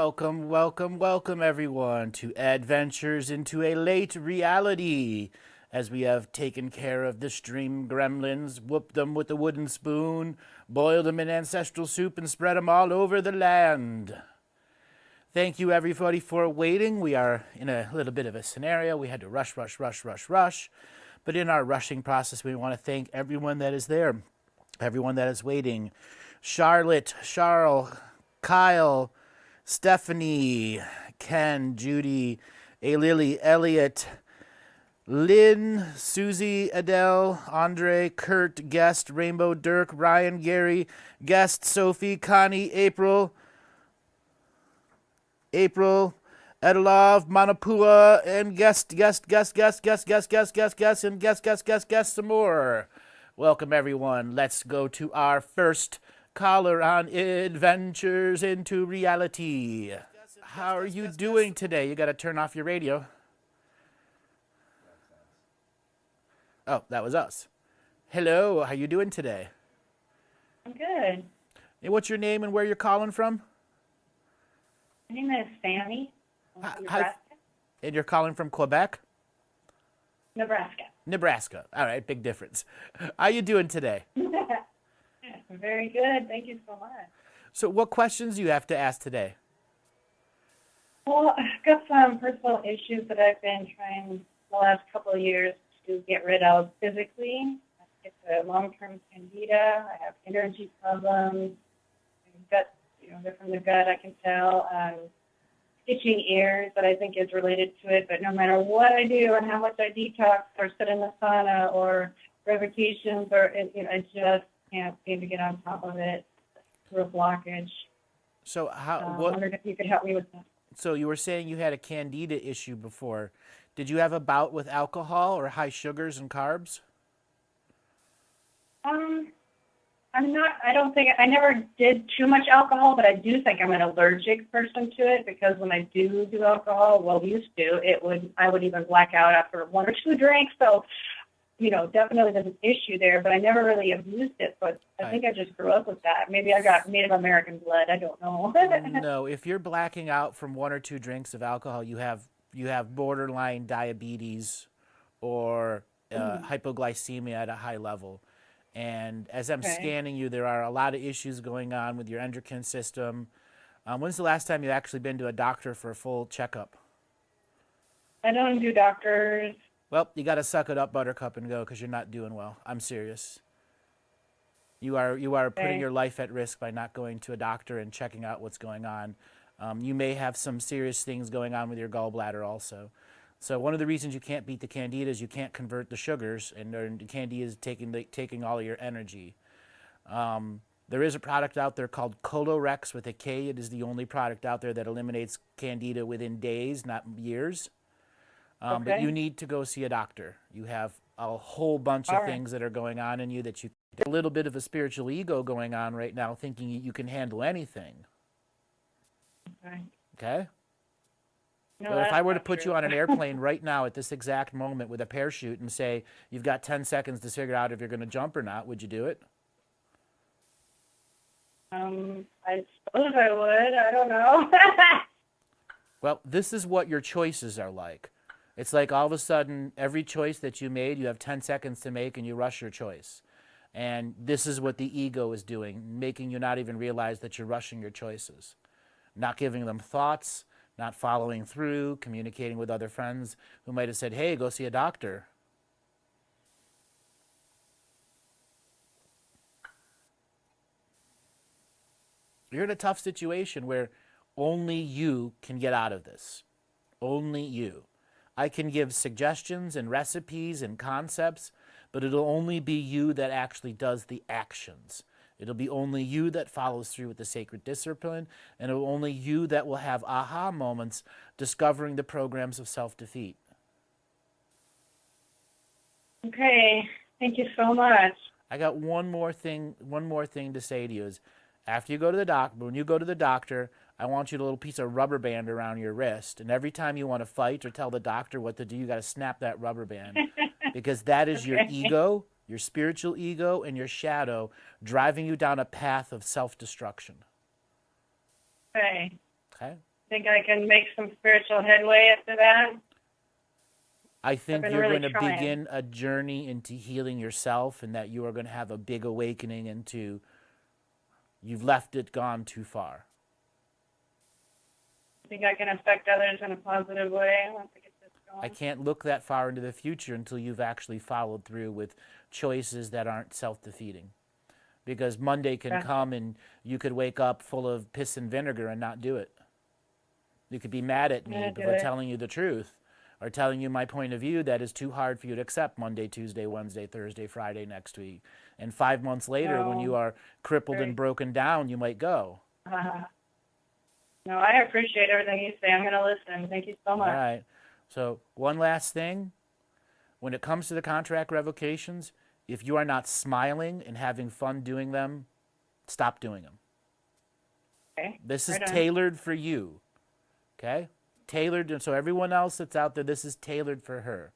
Welcome, welcome, welcome, everyone, to Adventures into a Late Reality. As we have taken care of the stream gremlins, whooped them with a wooden spoon, boiled them in ancestral soup, and spread them all over the land. Thank you, everybody, for waiting. We are in a little bit of a scenario. We had to rush, rush, rush, rush, rush. But in our rushing process, we want to thank everyone that is there, everyone that is waiting. Charlotte, Charles, Kyle, Stephanie, Ken, Judy, A. Lily, Elliot, Lynn, Susie, Adele, Andre, Kurt, Guest, Rainbow, Dirk, Ryan, Gary, Guest, Sophie, Connie, April, Edilov, Manapua, and guest, and guest some more. Welcome, everyone. Let's go to our first caller on Adventures into Reality. How are you doing today? You got to turn off your radio. Oh, that was us. Hello, how you doing today? I'm good. Hey, what's your name and where you're calling from? My name is Fannie. I'm from Nebraska. And you're calling from Quebec? Nebraska. Nebraska. All right, big difference. How you doing today? Very good. Thank you so much. So what questions do you have to ask today? Well, I've got some personal issues that I've been trying the last couple of years to get rid of physically. It's a long-term candida. I have energy problems. Gut, they're from the gut, I can tell. Itching ears that I think is related to it, but no matter what I do and how much I detox or sit in the sauna or revocations, I just can't seem to get on top of it through a blockage. So I wondered if you could help me with that. So you were saying you had a candida issue before. Did you have a bout with alcohol or high sugars and carbs? I never did too much alcohol, but I do think I'm an allergic person to it because when I do alcohol, I would even black out after one or two drinks. So, definitely there's an issue there, but I never really abused it. But I think I just grew up with that. Maybe I got Native American blood. I don't know. No, if you're blacking out from one or two drinks of alcohol, you have borderline diabetes or hypoglycemia at a high level. And as I'm scanning you, there are a lot of issues going on with your endocrine system. When's the last time you actually been to a doctor for a full checkup? I don't do doctors. Well, you got to suck it up, Buttercup, and go because you're not doing well. I'm serious. You are putting your life at risk by not going to a doctor and checking out what's going on. You may have some serious things going on with your gallbladder also. So one of the reasons you can't beat the candida is you can't convert the sugars, and the candida is taking all of your energy. There is a product out there called Colorex with a K. It is the only product out there that eliminates candida within days, not years. But you need to go see a doctor. You have a whole bunch of things that are going on in you that you a little bit of a spiritual ego going on right now, thinking you can handle anything. Okay? No, but if I were to put you on an airplane right now at this exact moment with a parachute and say, you've got 10 seconds to figure out if you're going to jump or not, would you do it? I suppose I would. I don't know. Well, this is what your choices are like. It's like all of a sudden, every choice that you made, you have 10 seconds to make and you rush your choice. And this is what the ego is doing, making you not even realize that you're rushing your choices. Not giving them thoughts, not following through, communicating with other friends who might have said, hey, go see a doctor. You're in a tough situation where only you can get out of this. Only you. I can give suggestions and recipes and concepts, but it'll only be you that actually does the actions. It'll be only you that follows through with the sacred discipline, and it'll only you that will have aha moments discovering the programs of self-defeat. Okay, thank you so much. I got one more thing to say to you is, after you go to the doctor, when you go to the doctor, I want you to a little piece of rubber band around your wrist, and every time you want to fight or tell the doctor what to do, you got to snap that rubber band, because that is your ego, your spiritual ego, and your shadow driving you down a path of self-destruction. Okay. Okay? Think I can make some spiritual headway after that? I I've think been you're really going to trying. begin a journey into healing yourself, and that you are going to have a big awakening into you've left it gone too far. Think I can affect others in a positive way once I get this I going? can't look that far into the future until you've actually followed through with choices that aren't self-defeating. Because Monday can Gotcha. come and you could wake up full of piss and vinegar and not do it. You could be mad at I'm me gonna do for it. telling you the truth or telling you my point of view that is too hard for you to accept Monday, Tuesday, Wednesday, Thursday, Friday next week. And 5 months later, when you No, are crippled and very. broken down, you might go. No, I appreciate everything you say. I'm gonna listen. Thank you so All much. right. So, one last thing. When it comes to the contract revocations, if you are not smiling and having fun doing them, stop doing them. Okay. This is Right on. tailored for you. Okay? Tailored, and so everyone else that's out there, this is tailored for her.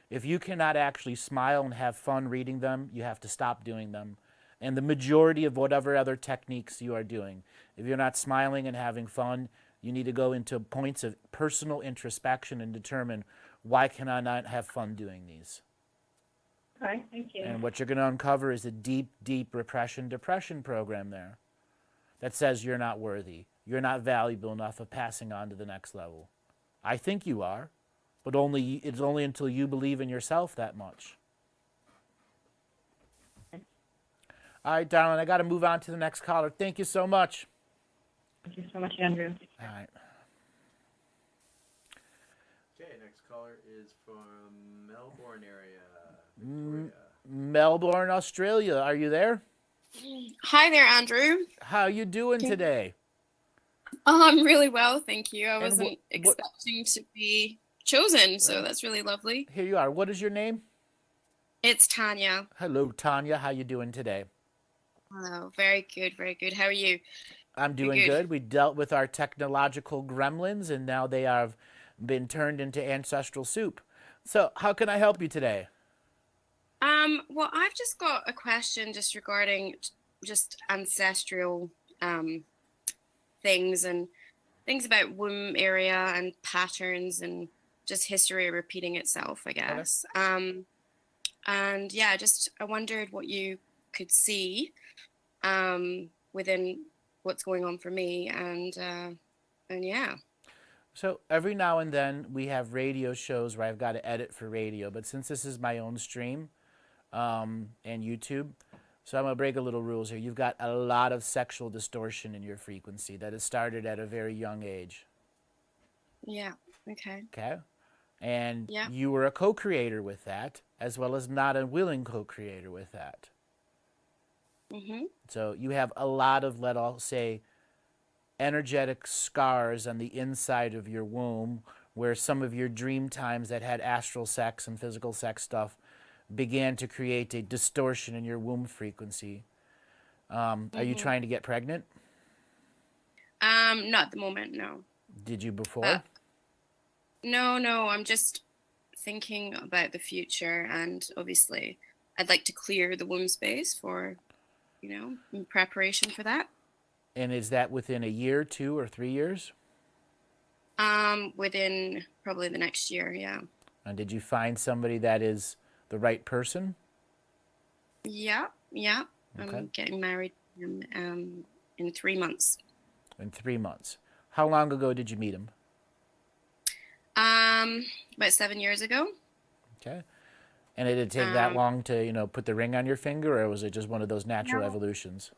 If you cannot actually smile and have fun reading them, you have to stop doing them. And the majority of whatever other techniques you are doing, if you're not smiling and having fun, you need to go into points of personal introspection and determine, why can I not have fun doing these? Okay, thank you. And what you're going to uncover is a deep, deep repression depression program there that says you're not worthy. You're not valuable enough of passing on to the next level. I think you are, but it's only until you believe in yourself that much. All right, darling, I got to move on to the next caller. Thank you so much. Thank you so much, Andrew. All right. Okay, next caller is from Melbourne area, Victoria. Melbourne, Australia. Are you there? Hi there, Andrew. How you doing today? I'm really well, thank you. I And wasn't what- expecting to be chosen, so Right. that's really lovely. Here you are. What is your name? It's Tanya. Hello, Tanya. How you doing today? Hello, very good, very good. How are you? I'm doing good. good. We dealt with our technological gremlins, and now they have been turned into ancestral soup. So, how can I help you today? Well, I've just got a question just regarding just ancestral things and things about womb area and patterns and just history repeating itself, I guess. And yeah, just I wondered what you could see within what's going on for me, and yeah. So, every now and then we have radio shows where I've got to edit for radio, but since this is my own stream and YouTube, so I'm going to break a little rules here. You've got a lot of sexual distortion in your frequency that has started at a very young age. Yeah. Okay. Okay? And Yeah. you were a co-creator with that, as well as not a willing co-creator with that. Mm-hmm. So you have a lot of, let us say, energetic scars on the inside of your womb where some of your dream times that had astral sex and physical sex stuff began to create a distortion in your womb frequency. Are you trying to get pregnant? Not at the moment, no. Did you before? No, I'm just thinking about the future, and obviously I'd like to clear the womb space for, in preparation for that. And is that within a year, 2 or 3 years? Within probably the next year, yeah. And did you find somebody that is the right person? Yeah. Okay. I'm getting married in 3 months. In 3 months. How long ago did you meet him? About 7 years ago. Okay. And did it take that long to, put the ring on your finger, or was it just one of those natural No. evolutions?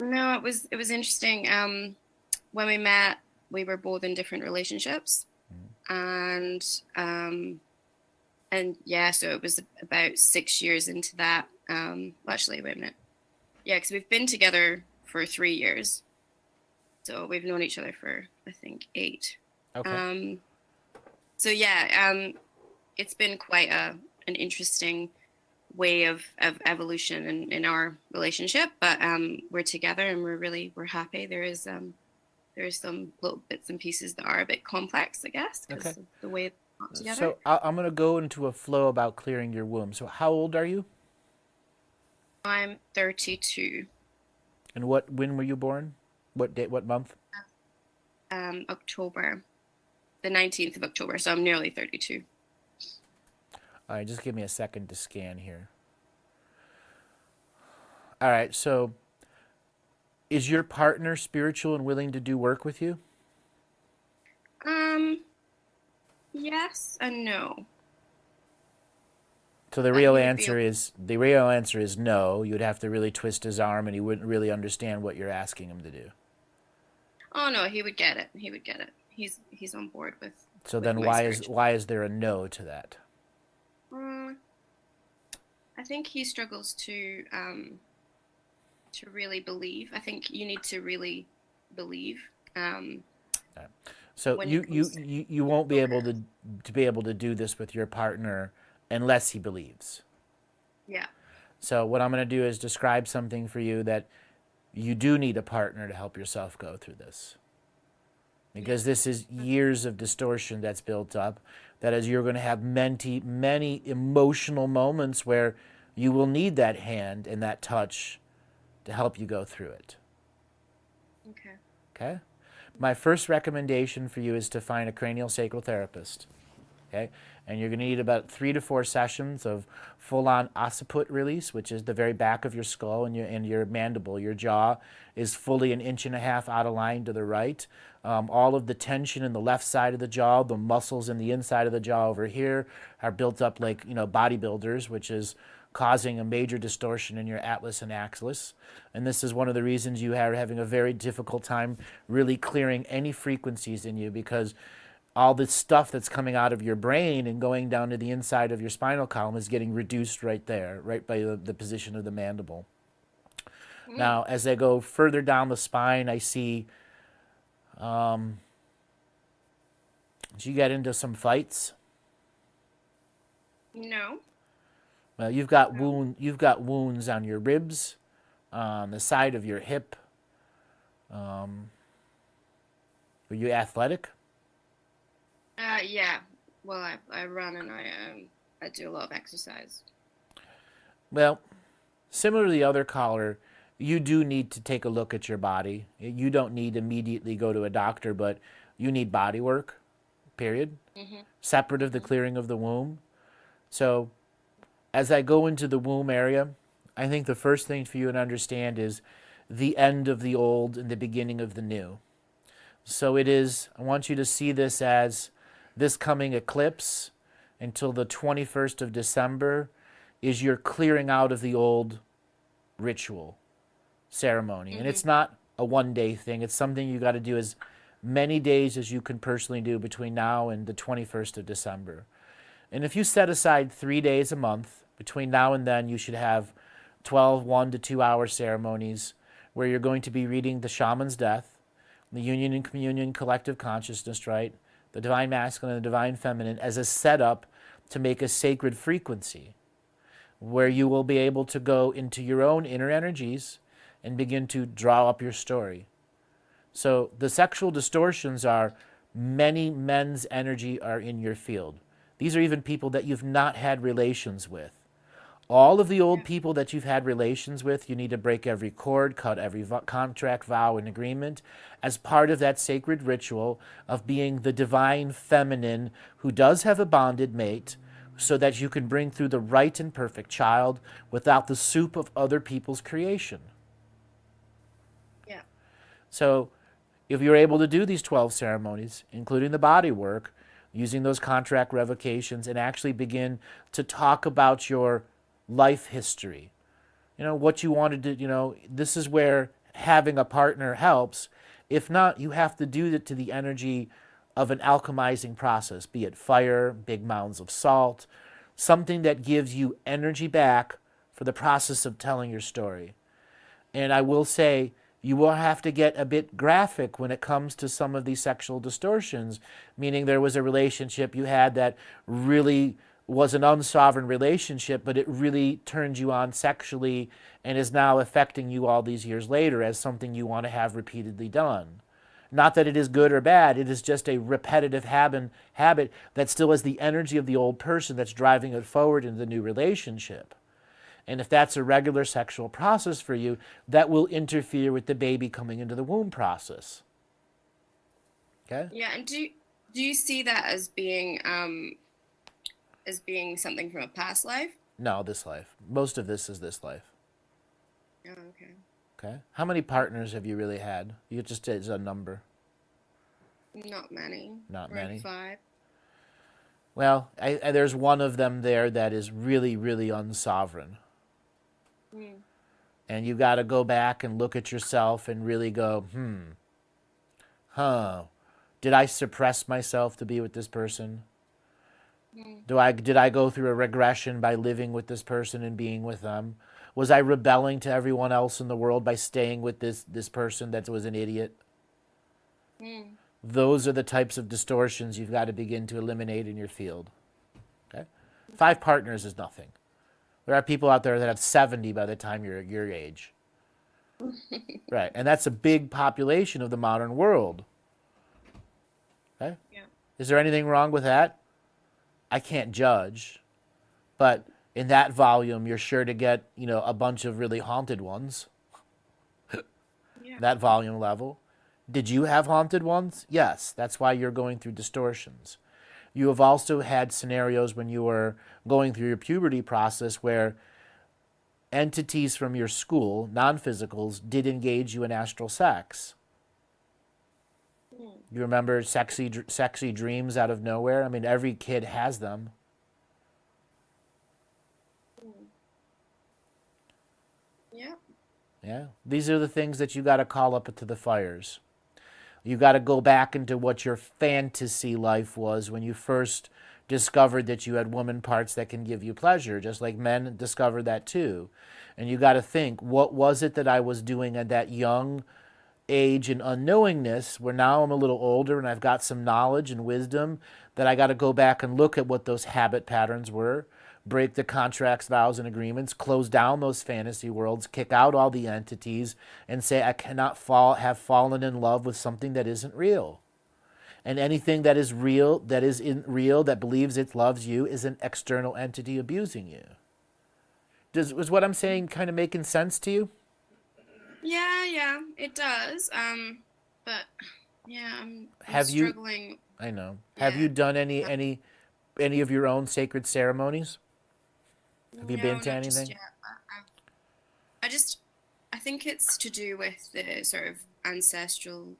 No, it was interesting. When we met, we were both in different relationships, and yeah, so it was about 6 years into that. Actually, wait a minute. Yeah, because we've been together for 3 years, so we've known each other for I think 8. Okay. So yeah, it's been quite an interesting way of evolution in our relationship, but we're together and we're happy. There is some little bits and pieces that are a bit complex, I guess, because of the way it's not together. So I'm going to go into a flow about clearing your womb. So how old are you? I'm 32. And when were you born? What date, what month? October, the 19th of October. So I'm nearly 32. All right, just give me a second to scan here. All right, so is your partner spiritual and willing to do work with you? Yes and no. So the real answer is no. You'd have to really twist his arm, and he wouldn't really understand what you're asking him to do. Oh no, he would get it. He would get it. He's on board with. So with then my why is there a no to that? I think he struggles to really believe. I think you need to really believe. So you won't be able to do this with your partner unless he believes. Yeah. So what I'm going to do is describe something for you that you do need a partner to help yourself go through this. Because this is years of distortion that's built up, that is, you're going to have many emotional moments where you will need that hand and that touch to help you go through it. Okay. Okay? My first recommendation for you is to find a cranial sacral therapist. Okay? And you're going to need about 3 to 4 sessions of full-on occiput release, which is the very back of your skull and your mandible. Your jaw is fully 1.5 inches out of line to the right. All of the tension in the left side of the jaw, the muscles in the inside of the jaw over here are built up like, bodybuilders, which is causing a major distortion in your atlas and axis. And this is one of the reasons you are having a very difficult time really clearing any frequencies in you, because all the stuff that's coming out of your brain and going down to the inside of your spinal column is getting reduced right there, right by the position of the mandible. Now, as I go further down the spine, I see, did you get into some fights? No. Well, you've got wounds on your ribs, on the side of your hip. Were you athletic? Yeah. Well, I run and I do a lot of exercise. Well, similar to the other caller, you do need to take a look at your body. You don't need to immediately go to a doctor, but you need body work, period. Separate of the clearing of the womb. So as I go into the womb area, I think the first thing for you to understand is the end of the old and the beginning of the new. So it is, I want you to see this as this coming eclipse until the 21st of December is your clearing out of the old ritual ceremony. And it's not a one-day thing. It's something you got to do as many days as you can personally do between now and the 21st of December. And if you set aside 3 days a month, between now and then you should have 12 1 to 2 hour ceremonies where you're going to be reading the shaman's death, the union and communion collective consciousness, right? The divine masculine and the divine feminine as a setup to make a sacred frequency where you will be able to go into your own inner energies and begin to draw up your story. So the sexual distortions are many men's energy are in your field. These are even people that you've not had relations with. All of the old people that you've had relations with, you need to break every cord, cut every contract, vow, and agreement as part of that sacred ritual of being the divine feminine who does have a bonded mate, so that you can bring through the right and perfect child without the soup of other people's creation. Yeah. So if you're able to do these 12 ceremonies, including the body work, using those contract revocations, and actually begin to talk about your life history, what you wanted to, this is where having a partner helps. If not, you have to do it to the energy of an alchemizing process, be it fire, big mounds of salt, something that gives you energy back for the process of telling your story. And I will say, you will have to get a bit graphic when it comes to some of these sexual distortions, meaning there was a relationship you had that really was an unsovereign relationship, but it really turned you on sexually and is now affecting you all these years later as something you want to have repeatedly done. Not that it is good or bad, it is just a repetitive habit that still has the energy of the old person that's driving it forward in the new relationship. And if that's a regular sexual process for you, that will interfere with the baby coming into the womb process. Okay? Yeah, and do you see that as being something from a past life? No, this life. Most of this is this life. Oh, okay. Okay? How many partners have you really had? You just as a number. Not many. Not Around many. 5. Well, there's one of them there that is really, really unsovereign. Mm. And you got to go back and look at yourself and really go, did I suppress myself to be with this person? Did I go through a regression by living with this person and being with them? Was I rebelling to everyone else in the world by staying with this person that was an idiot? Mm. Those are the types of distortions you've got to begin to eliminate in your field. Okay? 5 partners is nothing. There are people out there that have 70 by the time you're your age. Right. And that's a big population of the modern world. Okay? Yeah. Is there anything wrong with that? I can't judge. But in that volume, you're sure to get, a bunch of really haunted ones. Yeah. That volume level. Did you have haunted ones? Yes. That's why you're going through distortions. You have also had scenarios when you were going through your puberty process where entities from your school, non-physicals, did engage you in astral sex. You remember sexy dreams out of nowhere? I mean, every kid has them. Yeah. Yeah. These are the things that you got to call up to the fires. You got to go back into what your fantasy life was when you first discovered that you had woman parts that can give you pleasure, just like men discovered that too. And you got to think, what was it that I was doing at that young age and unknowingness, where now I'm a little older and I've got some knowledge and wisdom, that I got to go back and look at what those habit patterns were, break the contracts, vows, and agreements, close down those fantasy worlds, kick out all the entities, and say I cannot have fallen in love with something that isn't real. And anything that is real, that believes it loves you, is an external entity abusing you. Was what I'm saying kind of making sense to you? Yeah, it does. But yeah, I'm Have you- struggling. I know. Have Yeah. you done any of your own sacred ceremonies? Have you been to not just anything? yet. I think it's to do with the sort of ancestral,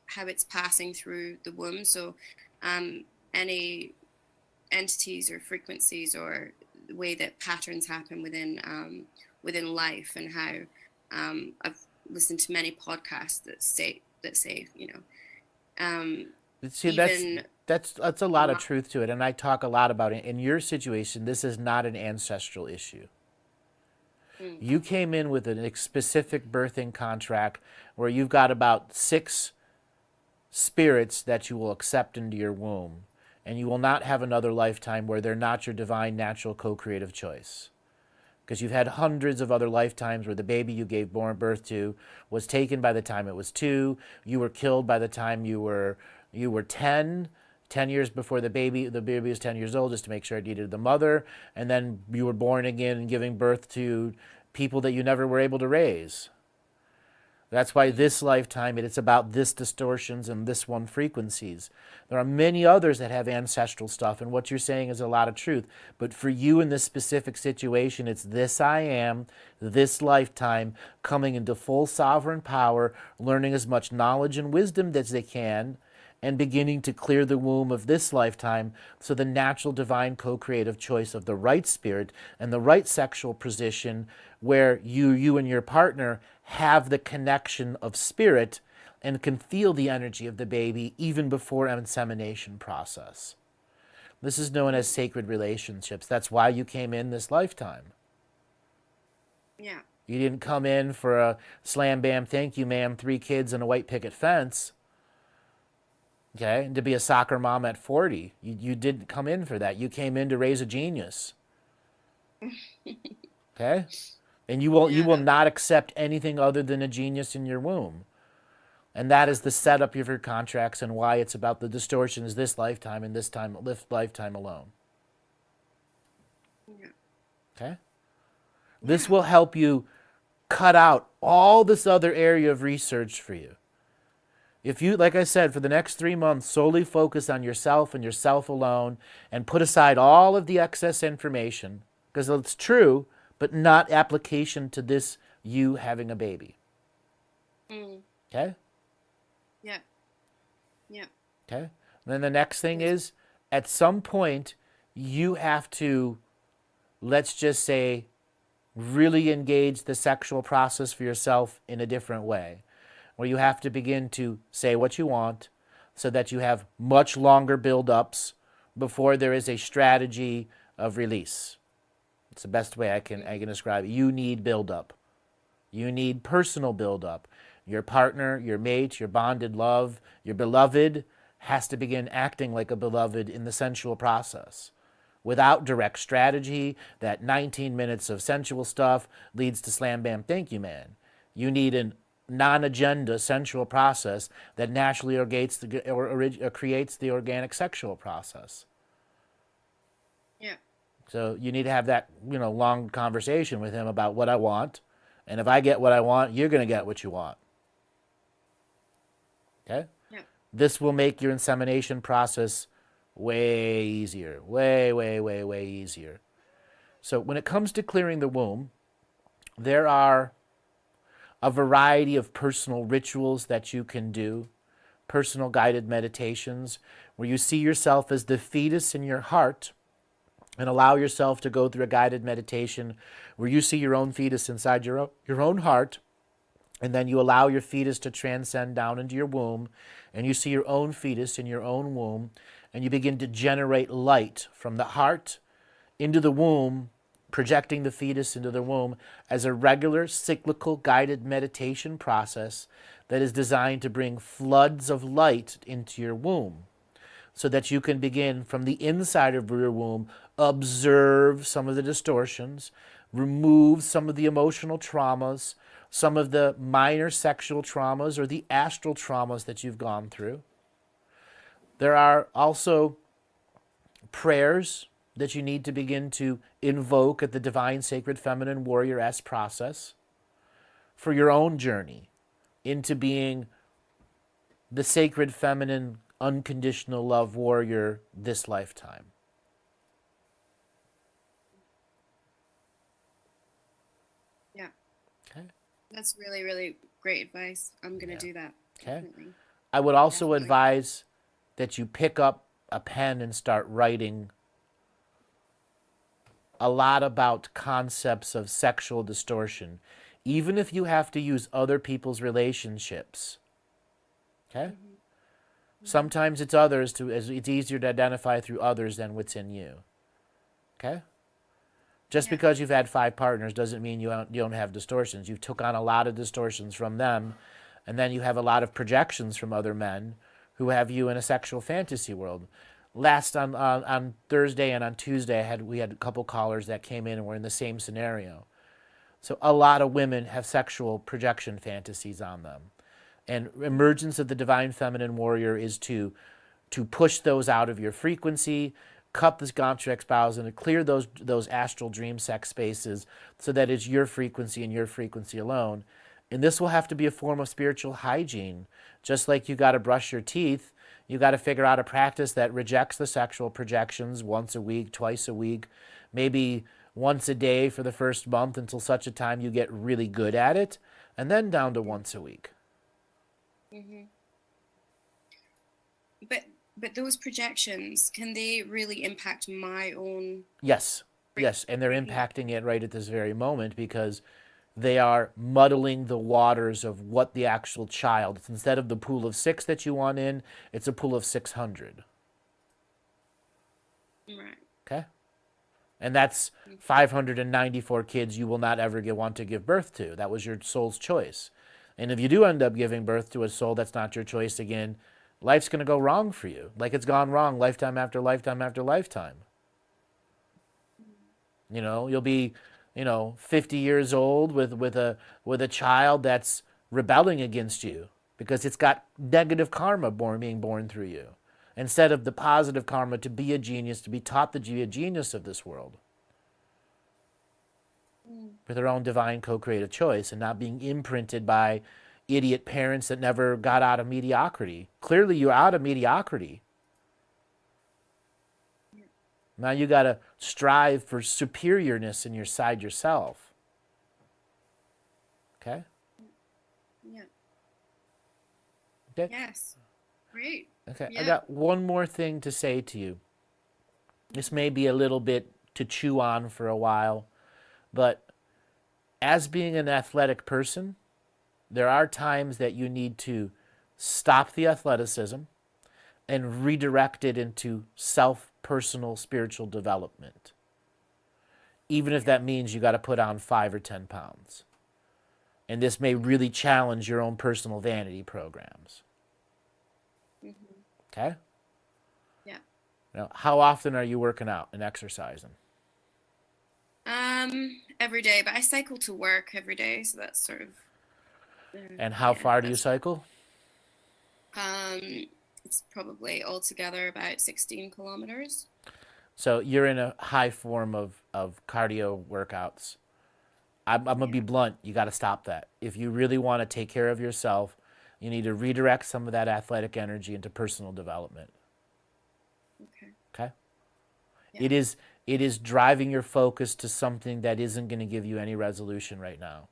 how it's passing through the womb. So, any entities or frequencies or the way that patterns happen within life, and how I've listened to many podcasts that say See, even that's a lot of truth to it, and I talk a lot about it. In your situation, this is not an ancestral issue. You came in with a specific birthing contract where you've got about 6 spirits that you will accept into your womb, and you will not have another lifetime where they're not your divine, natural, co-creative choice. Because you've had hundreds of other lifetimes where the baby you gave birth to was taken by the time it was 2, you were killed by the time you were 10 years before the baby was 10 years old, just to make sure it needed the mother, and then you were born again and giving birth to people that you never were able to raise. That's why this lifetime, it's about this distortions and this one frequencies. There are many others that have ancestral stuff, and what you're saying is a lot of truth. But for you in this specific situation, it's this I am, this lifetime, coming into full sovereign power, learning as much knowledge and wisdom as they can, and beginning to clear the womb of this lifetime, so the natural divine co-creative choice of the right spirit and the right sexual position, where you and your partner have the connection of spirit and can feel the energy of the baby even before insemination process. This is known as sacred relationships. That's why you came in this lifetime. Yeah. You didn't come in for a slam bam, thank you ma'am, 3 kids and a white picket fence. Okay, and to be a soccer mom at 40. You didn't come in for that. You came in to raise a genius. Okay? And you will not accept anything other than a genius in your womb. And that is the setup of your contracts and why it's about the distortions this lifetime and this lifetime alone. Yeah. Okay? This will help you cut out all this other area of research for you. If you, like I said, for the next 3 months, solely focus on yourself and yourself alone and put aside all of the excess information, because it's true, but not application to this you having a baby. Okay? Yeah. Yeah. Okay? And then the next thing is, at some point, you have to, let's just say, really engage the sexual process for yourself in a different way, where you have to begin to say what you want so that you have much longer build-ups before there is a strategy of release. It's the best way I can describe it. You need build-up. You need personal build-up. Your partner, your mate, your bonded love, your beloved has to begin acting like a beloved in the sensual process. Without direct strategy, that 19 minutes of sensual stuff leads to slam bam thank you man. You need a non-agenda sensual process that naturally creates the organic sexual process. Yeah. So you need to have that, long conversation with him about what I want. And if I get what I want, you're going to get what you want. Okay? Yeah. This will make your insemination process way easier. Way, way, way, way easier. So when it comes to clearing the womb, there are a variety of personal rituals that you can do, personal guided meditations, where you see yourself as the fetus in your heart and allow yourself to go through a guided meditation where you see your own fetus inside your own heart, and then you allow your fetus to transcend down into your womb, and you see your own fetus in your own womb, and you begin to generate light from the heart into the womb, projecting the fetus into the womb as a regular cyclical guided meditation process that is designed to bring floods of light into your womb so that you can begin from the inside of your womb, observe some of the distortions, remove some of the emotional traumas, some of the minor sexual traumas or the astral traumas that you've gone through. There are also prayers that you need to begin to invoke at the Divine Sacred Feminine Warrior S process for your own journey into being the sacred feminine unconditional love warrior this lifetime. Yeah. Okay. That's really, really great advice. I'm going to do that. Okay. Definitely. I would also Definitely. advise that you pick up a pen and start writing a lot about concepts of sexual distortion, even if you have to use other people's relationships. Okay? Mm-hmm. Sometimes it's others it's easier to identify through others than what's in you. Okay? Just because you've had 5 partners doesn't mean you don't have distortions. You took on a lot of distortions from them, and then you have a lot of projections from other men who have you in a sexual fantasy world. Last on Thursday and on Tuesday, we had a couple callers that came in and were in the same scenario. So a lot of women have sexual projection fantasies on them. And emergence of the Divine Feminine Warrior is to push those out of your frequency, cut the contract spouse, and clear those astral dream sex spaces so that it's your frequency and your frequency alone. And this will have to be a form of spiritual hygiene. Just like you got to brush your teeth, you got to figure out a practice that rejects the sexual projections once a week, twice a week, maybe once a day for the first month until such a time you get really good at it, and then down to once a week. Mm-hmm. But those projections, can they really impact my own? Yes, and they're impacting it right at this very moment because they are muddling the waters of what the actual child. It's instead of the pool of 6 that you want in, it's a pool of 600. Right. Okay? And that's 594 kids you will not ever want to give birth to. That was your soul's choice. And if you do end up giving birth to a soul that's not your choice again, life's going to go wrong for you, like it's gone wrong lifetime after lifetime after lifetime. You'll be 50 years old with a child that's rebelling against you because it's got negative karma being born through you, instead of the positive karma to be a genius, to be taught to be a genius of this world with her own divine co-creative choice and not being imprinted by idiot parents that never got out of mediocrity. Clearly, you're out of mediocrity. Now you got to strive for superiorness in your side yourself. Okay? Yeah. Okay? Yes. Great. Okay. Yeah. I got one more thing to say to you. This may be a little bit to chew on for a while, but as being an athletic person, there are times that you need to stop the athleticism and redirect it into personal spiritual development. Even if that means you got to put on 5 or 10 pounds. And this may really challenge your own personal vanity programs. Okay? Yeah. Now, how often are you working out and exercising? Every day, but I cycle to work every day, so that's sort of. And how far do you that's- cycle? It's probably altogether about 16 kilometers. So you're in a high form of cardio workouts. I'm going to be blunt. You got to stop that. If you really want to take care of yourself, you need to redirect some of that athletic energy into personal development. Okay. Okay? Yeah. It is driving your focus to something that isn't going to give you any resolution right now.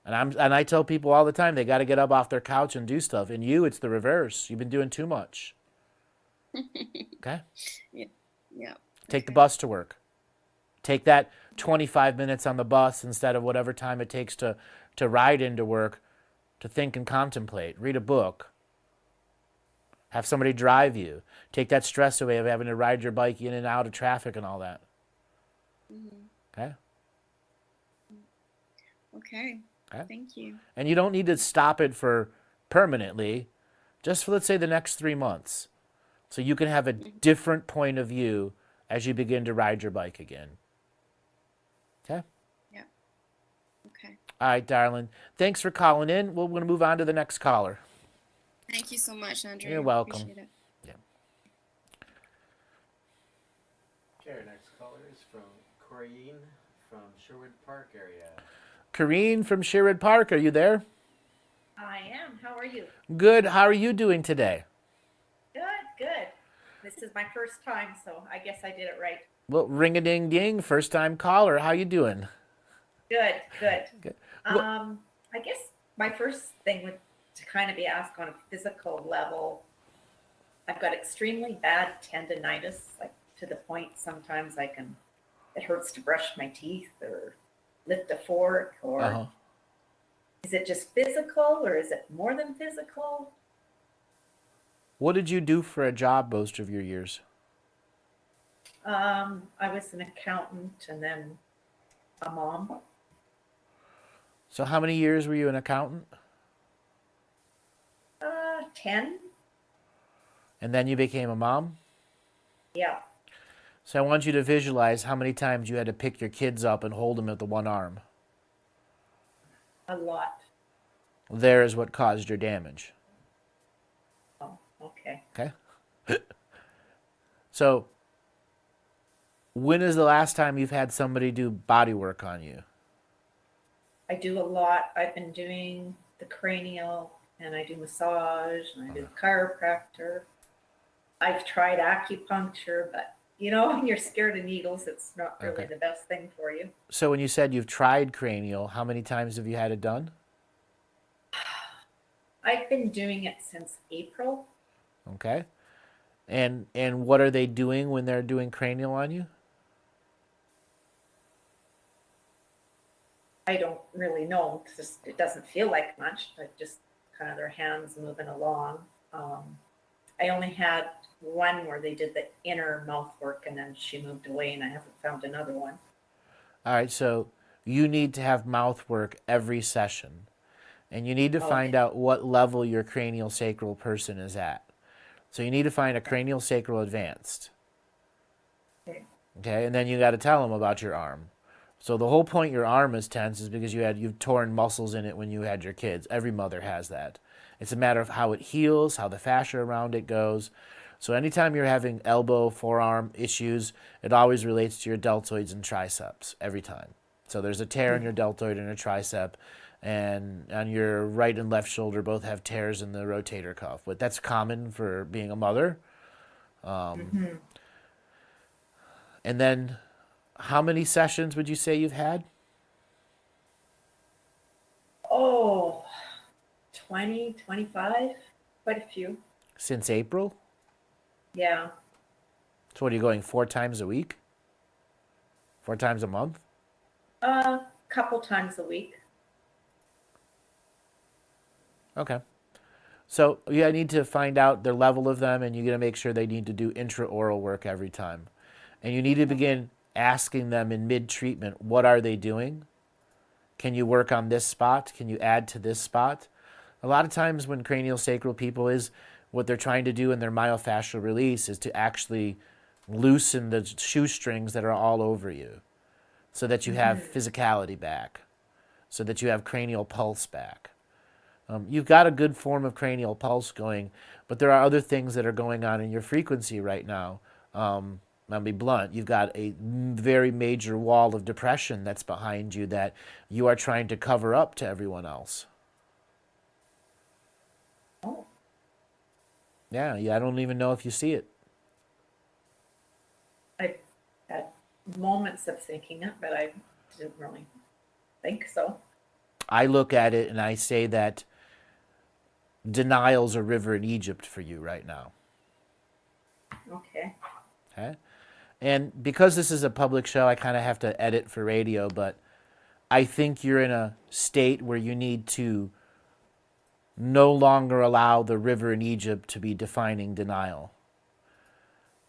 And I tell people all the time they got to get up off their couch and do stuff. And you, it's the reverse. You've been doing too much. Okay? Yeah. Yeah. Take the bus to work. Take that 25 minutes on the bus instead of whatever time it takes to ride into work to think and contemplate. Read a book. Have somebody drive you. Take that stress away of having to ride your bike in and out of traffic and all that. Okay? Okay. Okay. Thank you. And you don't need to stop it for permanently, just for, let's say, the next 3 months. So you can have a different point of view as you begin to ride your bike again. Okay? Yeah. Okay. All right, darling. Thanks for calling in. We're going to move on to the next caller. Thank you so much, Andrew. You're welcome. Appreciate it. Yeah. Okay, our next caller is from Kareem from Sherwood Park area. Kareem from Sherwood Park, are you there? I am. How are you? Good. How are you doing today? Good, good. This is my first time, so I guess I did it right. Well, ring-a-ding-ding, first-time caller. How you doing? Good, good. Good. I guess my first thing would to kind of be asked on a physical level. I've got extremely bad tendonitis, like to the point sometimes it hurts to brush my teeth or lift a fork, or is it just physical or is it more than physical? What did you do for a job most of your years? I was an accountant and then a mom. So how many years were you an accountant? 10. And then you became a mom? Yeah. So I want you to visualize how many times you had to pick your kids up and hold them with the one arm. A lot. There is what caused your damage. Oh, okay. Okay? So, when is the last time you've had somebody do body work on you? I do a lot. I've been doing the cranial, and I do massage, and I do chiropractor. I've tried acupuncture, but when you're scared of needles, it's not really the best thing for you. So when you said you've tried cranial, how many times have you had it done? I've been doing it since April. Okay. And what are they doing when they're doing cranial on you? I don't really know. It doesn't feel like much, but just kind of their hands moving along. I only had one where they did the inner mouth work and then she moved away and I haven't found another one. All right, so you need to have mouth work every session. And you need to find out what level your cranial sacral person is at. So you need to find a cranial sacral advanced. Okay, and then you got to tell them about your arm. So the whole point your arm is tense is because you've torn muscles in it when you had your kids. Every mother has that. It's a matter of how it heals, how the fascia around it goes. So anytime you're having elbow, forearm issues, it always relates to your deltoids and triceps, every time. So there's a tear in your deltoid and your tricep, and on your right and left shoulder both have tears in the rotator cuff. But that's common for being a mother. Mm-hmm. And then, how many sessions would you say you've had? Oh, 20, 25, quite a few. Since April? Yeah. So what, are you going 4 times a week? 4 times a month? A couple times a week. Okay. So yeah, I need to find out the level of them, and you're going to make sure they need to do intraoral work every time. And you need to begin asking them in mid-treatment, what are they doing? Can you work on this spot? Can you add to this spot? A lot of times when cranial sacral people is, what they're trying to do in their myofascial release is to actually loosen the shoestrings that are all over you so that you have physicality back, so that you have cranial pulse back. You've got a good form of cranial pulse going, but there are other things that are going on in your frequency right now. I'll be blunt. You've got a very major wall of depression that's behind you that you are trying to cover up to everyone else. Oh, Yeah, I don't even know if you see it. I've had moments of thinking it, but I didn't really think so. I look at it and I say that denial's a river in Egypt for you right now. Okay. Okay? And because this is a public show, I kind of have to edit for radio, but I think you're in a state where you need to no longer allow the river in Egypt to be defining denial.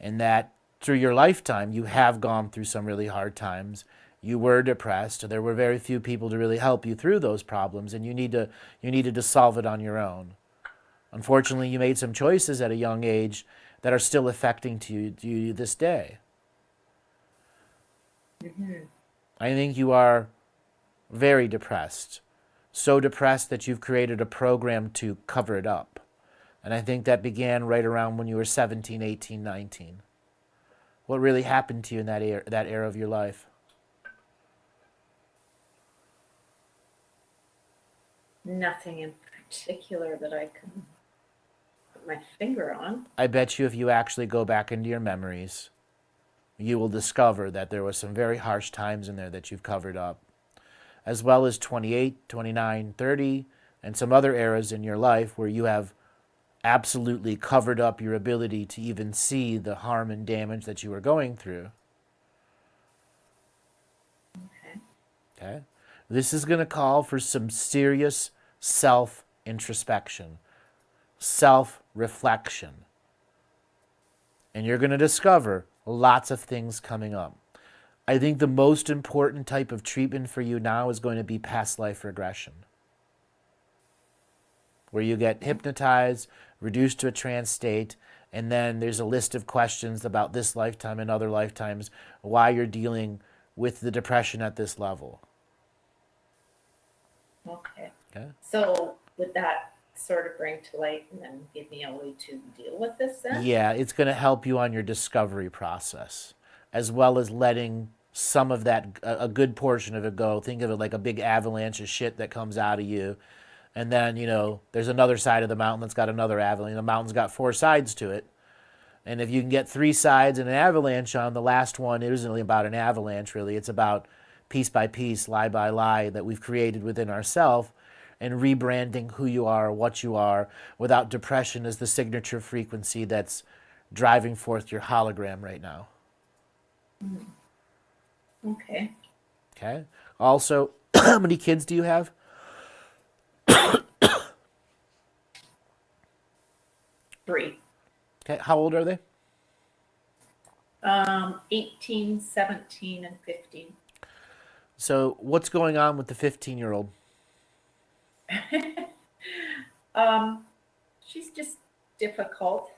And that through your lifetime, you have gone through some really hard times. You were depressed. There were very few people to really help you through those problems, and you needed to solve it on your own. Unfortunately, you made some choices at a young age that are still affecting you this day. Mm-hmm. I think you are very depressed. So depressed that you've created a program to cover it up. And I think that began right around when you were 17, 18, 19. What really happened to you in that era of your life? Nothing in particular that I can put my finger on. I bet you if you actually go back into your memories, you will discover that there was some very harsh times in there that you've covered up, as well as 28, 29, 30, and some other eras in your life where you have absolutely covered up your ability to even see the harm and damage that you were going through. Okay. Okay? This is going to call for some serious self-introspection, self-reflection. And you're going to discover lots of things coming up. I think the most important type of treatment for you now is going to be past life regression, where you get hypnotized, reduced to a trance state, and then there's a list of questions about this lifetime and other lifetimes, why you're dealing with the depression at this level. Okay. Okay? So would that sort of bring to light and then give me a way to deal with this then? Yeah, it's going to help you on your discovery process, as well as letting some of that, a good portion of it go. Think of it like a big avalanche of shit that comes out of you. And then, there's another side of the mountain that's got another avalanche. The mountain's got 4 sides to it. And if you can get 3 sides and an avalanche on, the last one, it isn't really about an avalanche, really. It's about piece by piece, lie by lie that we've created within ourselves, and rebranding who you are, what you are, without depression as the signature frequency that's driving forth your hologram right now. Okay. Okay? Also, how many kids do you have? 3. Okay, how old are they? 18, 17, and 15. So what's going on with the 15-year-old? She's just difficult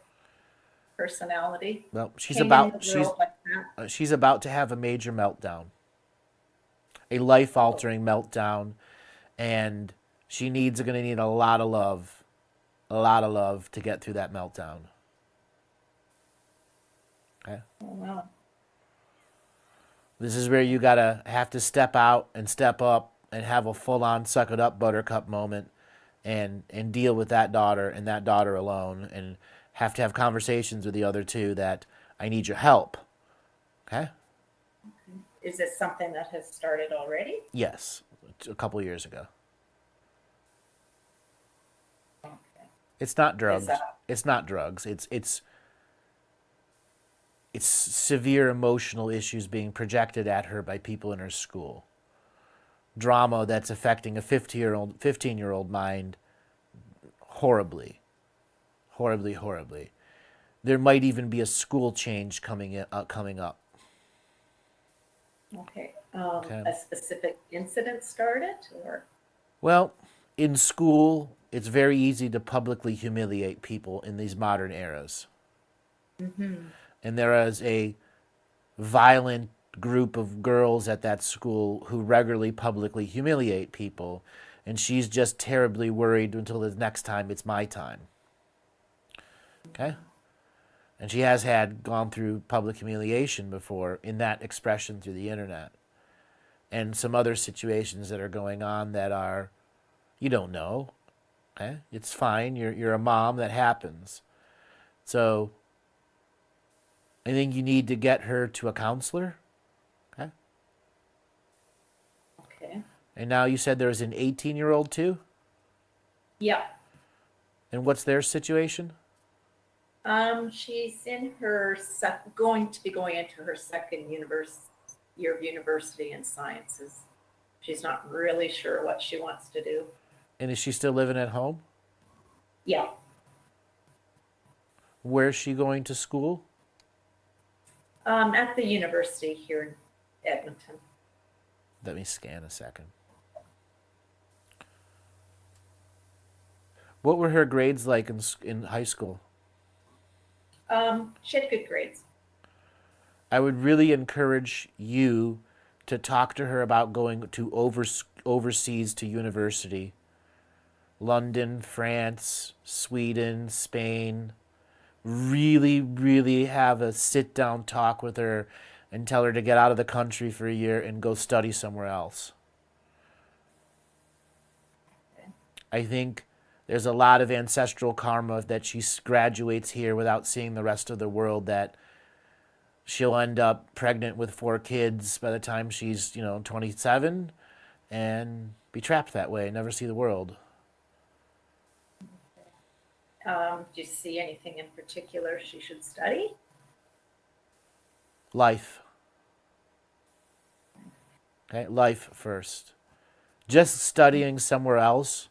personality. Well, she's Came in about the world like that. she's about to have a major meltdown, a life-altering meltdown, and going to need a lot of love to get through that meltdown. Okay. Oh, wow. This is where you have to step out and step up and have a full-on suck it up buttercup moment and deal with that daughter and that daughter alone, and have to have conversations with the other two that I need your help. Okay? Is this something that has started already? Yes, a couple years ago. Okay. It's not drugs. that- It's not drugs. It's severe emotional issues being projected at her by people in her school. Drama that's affecting a 15-year-old mind horribly. Horribly, horribly. There might even be a school change coming up. Okay. Okay. A specific incident started, or? Well, in school, it's very easy to publicly humiliate people in these modern eras. And there is a violent group of girls at that school who regularly publicly humiliate people, and she's just terribly worried until the next time it's my time. Okay? And she has gone through public humiliation before in that expression through the internet. And some other situations that are going on that are, you don't know. Okay? It's fine. You're a mom. That happens. So I think you need to get her to a counselor. Okay? Okay. And now you said there's an 18-year-old too? Yeah. And what's their situation? She's in her going to be going into her second year of university in sciences. She's not really sure what she wants to do. And is she still living at home? Yeah. Where's she going to school? At the university here in Edmonton. Let me scan a second. What were her grades like in high school? She had good grades. I would really encourage you to talk to her about going to overseas to university. London, France, Sweden, Spain. Really, really have a sit-down talk with her and tell her to get out of the country for a year and go study somewhere else. Okay. I think there's a lot of ancestral karma that she graduates here without seeing the rest of the world, that she'll end up pregnant with 4 kids by the time she's, 27, and be trapped that way and never see the world. Do you see anything in particular she should study? Life. Okay, life first. Just studying somewhere else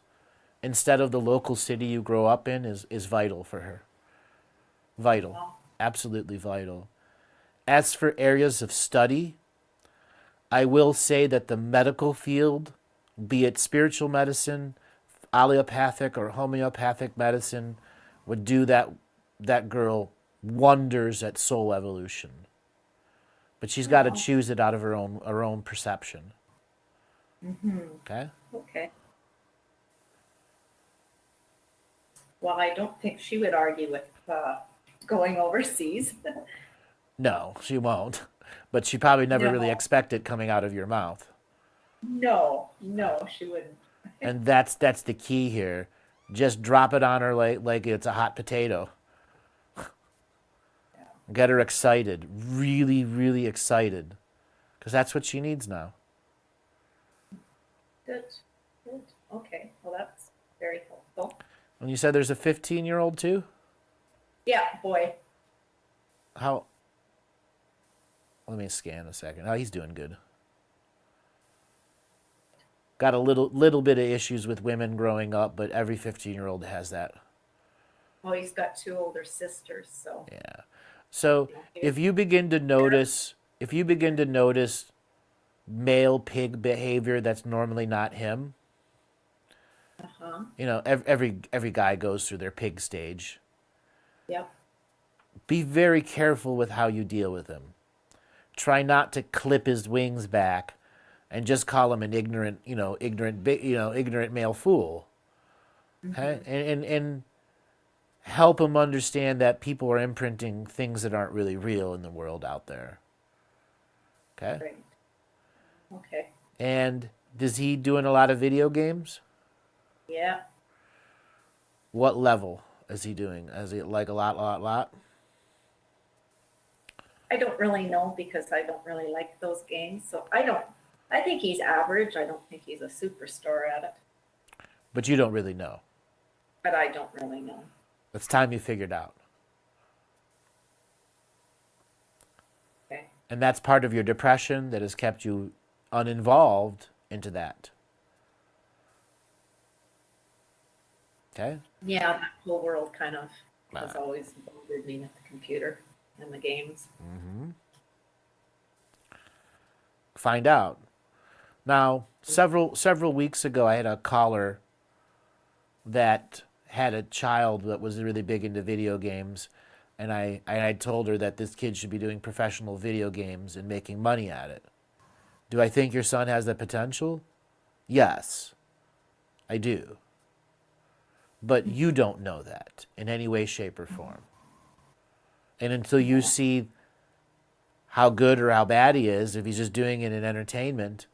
instead of the local city you grow up in is vital for her. Vital. Wow. Absolutely vital. As for areas of study, I will say that the medical field, be it spiritual medicine, allopathic or homeopathic medicine, would do that girl wonders at soul evolution. But she's got to choose it out of her own perception. Okay? Okay. Well, I don't think she would argue with going overseas. No, she won't. But she probably never really No. expect it coming out of your mouth. No, she wouldn't. And that's the key here. Just drop it on her like it's a hot potato. Get her excited. Really, really excited. Because that's what she needs now. Good. Okay, well, that's very helpful. And you said there's a 15-year-old too? Yeah, boy. How? Let me scan a second. Oh, he's doing good. Got a little bit of issues with women growing up, but every 15-year-old has that. Well, he's got 2 older sisters, so. Yeah. So if you begin to notice male pig behavior that's normally not him, every guy goes through their pig stage. Yep. Be very careful with how you deal with him. Try not to clip his wings back and just call him an ignorant male fool. Okay? And help him understand that people are imprinting things that aren't really real in the world out there. Okay? Great. Okay. And Is he doing a lot of video games? Yeah. What level is he doing? Is he like a lot? I don't really know because I don't really like those games. So I think he's average. I don't think he's a superstar at it, But you don't really know. but I don't really know. It's time you figured out. Okay. And that's part of your depression that has kept you uninvolved into that. Okay? Yeah, that whole world kind of has Right. always bothered me with the computer and the games. Find out. Now, several weeks ago, I had a caller that had a child that was really big into video games, and I told her that this kid should be doing professional video games and making money at it. Do I think your son has the potential? Yes, I do. But you don't know that in any way, shape, or form. And until you see how good or how bad he is, if he's just doing it in entertainment,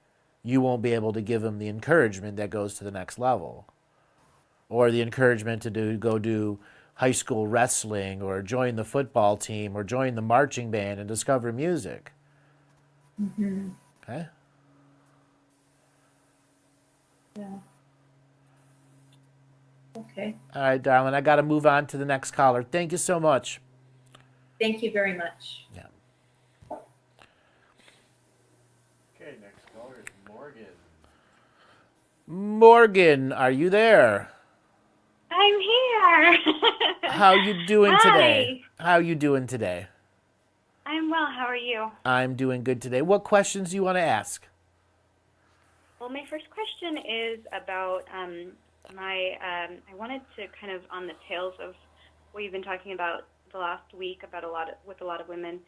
you won't be able to give him the encouragement that goes to the next level. Or the encouragement to go do high school wrestling or join the football team or join the marching band and discover music. Okay? Yeah. Okay. All right, darling, I got to move on to the next caller. Thank you so much. Thank you very much. Yeah. Okay, next caller is Morgan. Morgan, are you there? I'm here. How you doing today? Hi. How you doing today? I'm well. How are you? I'm doing good today. What questions do you want to ask? Well, my first question is about I wanted to kind of on the tails of what you've been talking about the last week about with a lot of women.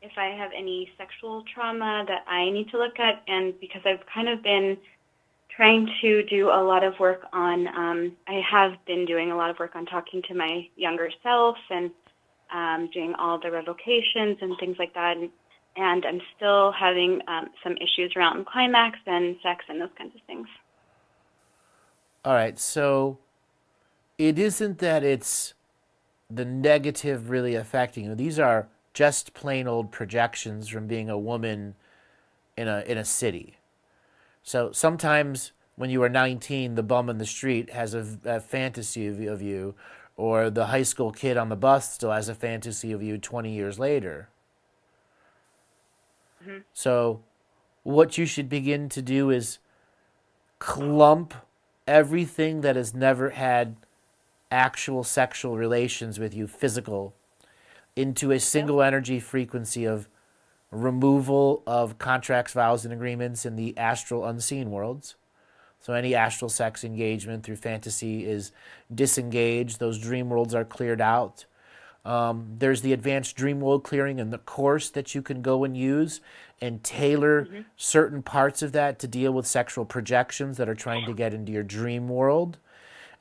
If I have any sexual trauma that I need to look at, and because I've kind of been trying to do a lot of work on, I have been doing a lot of work on talking to my younger self and doing all the revocations and things like that. And I'm still having some issues around climax and sex and those kinds of things. All right, so it isn't that it's the negative really affecting you. These are just plain old projections from being a woman in a city. So sometimes when you are 19, the bum in the street has a fantasy of you, or the high school kid on the bus still has a fantasy of you 20 years later. Mm-hmm. So what you should begin to do is clump everything that has never had actual sexual relations with you, physical, into a single energy frequency of removal of contracts, vows, and agreements in the astral unseen worlds. So any astral sex engagement through fantasy is disengaged. Those dream worlds are cleared out. There's the advanced dream world clearing and the course that you can go and use and tailor certain parts of that to deal with sexual projections that are trying to get into your dream world.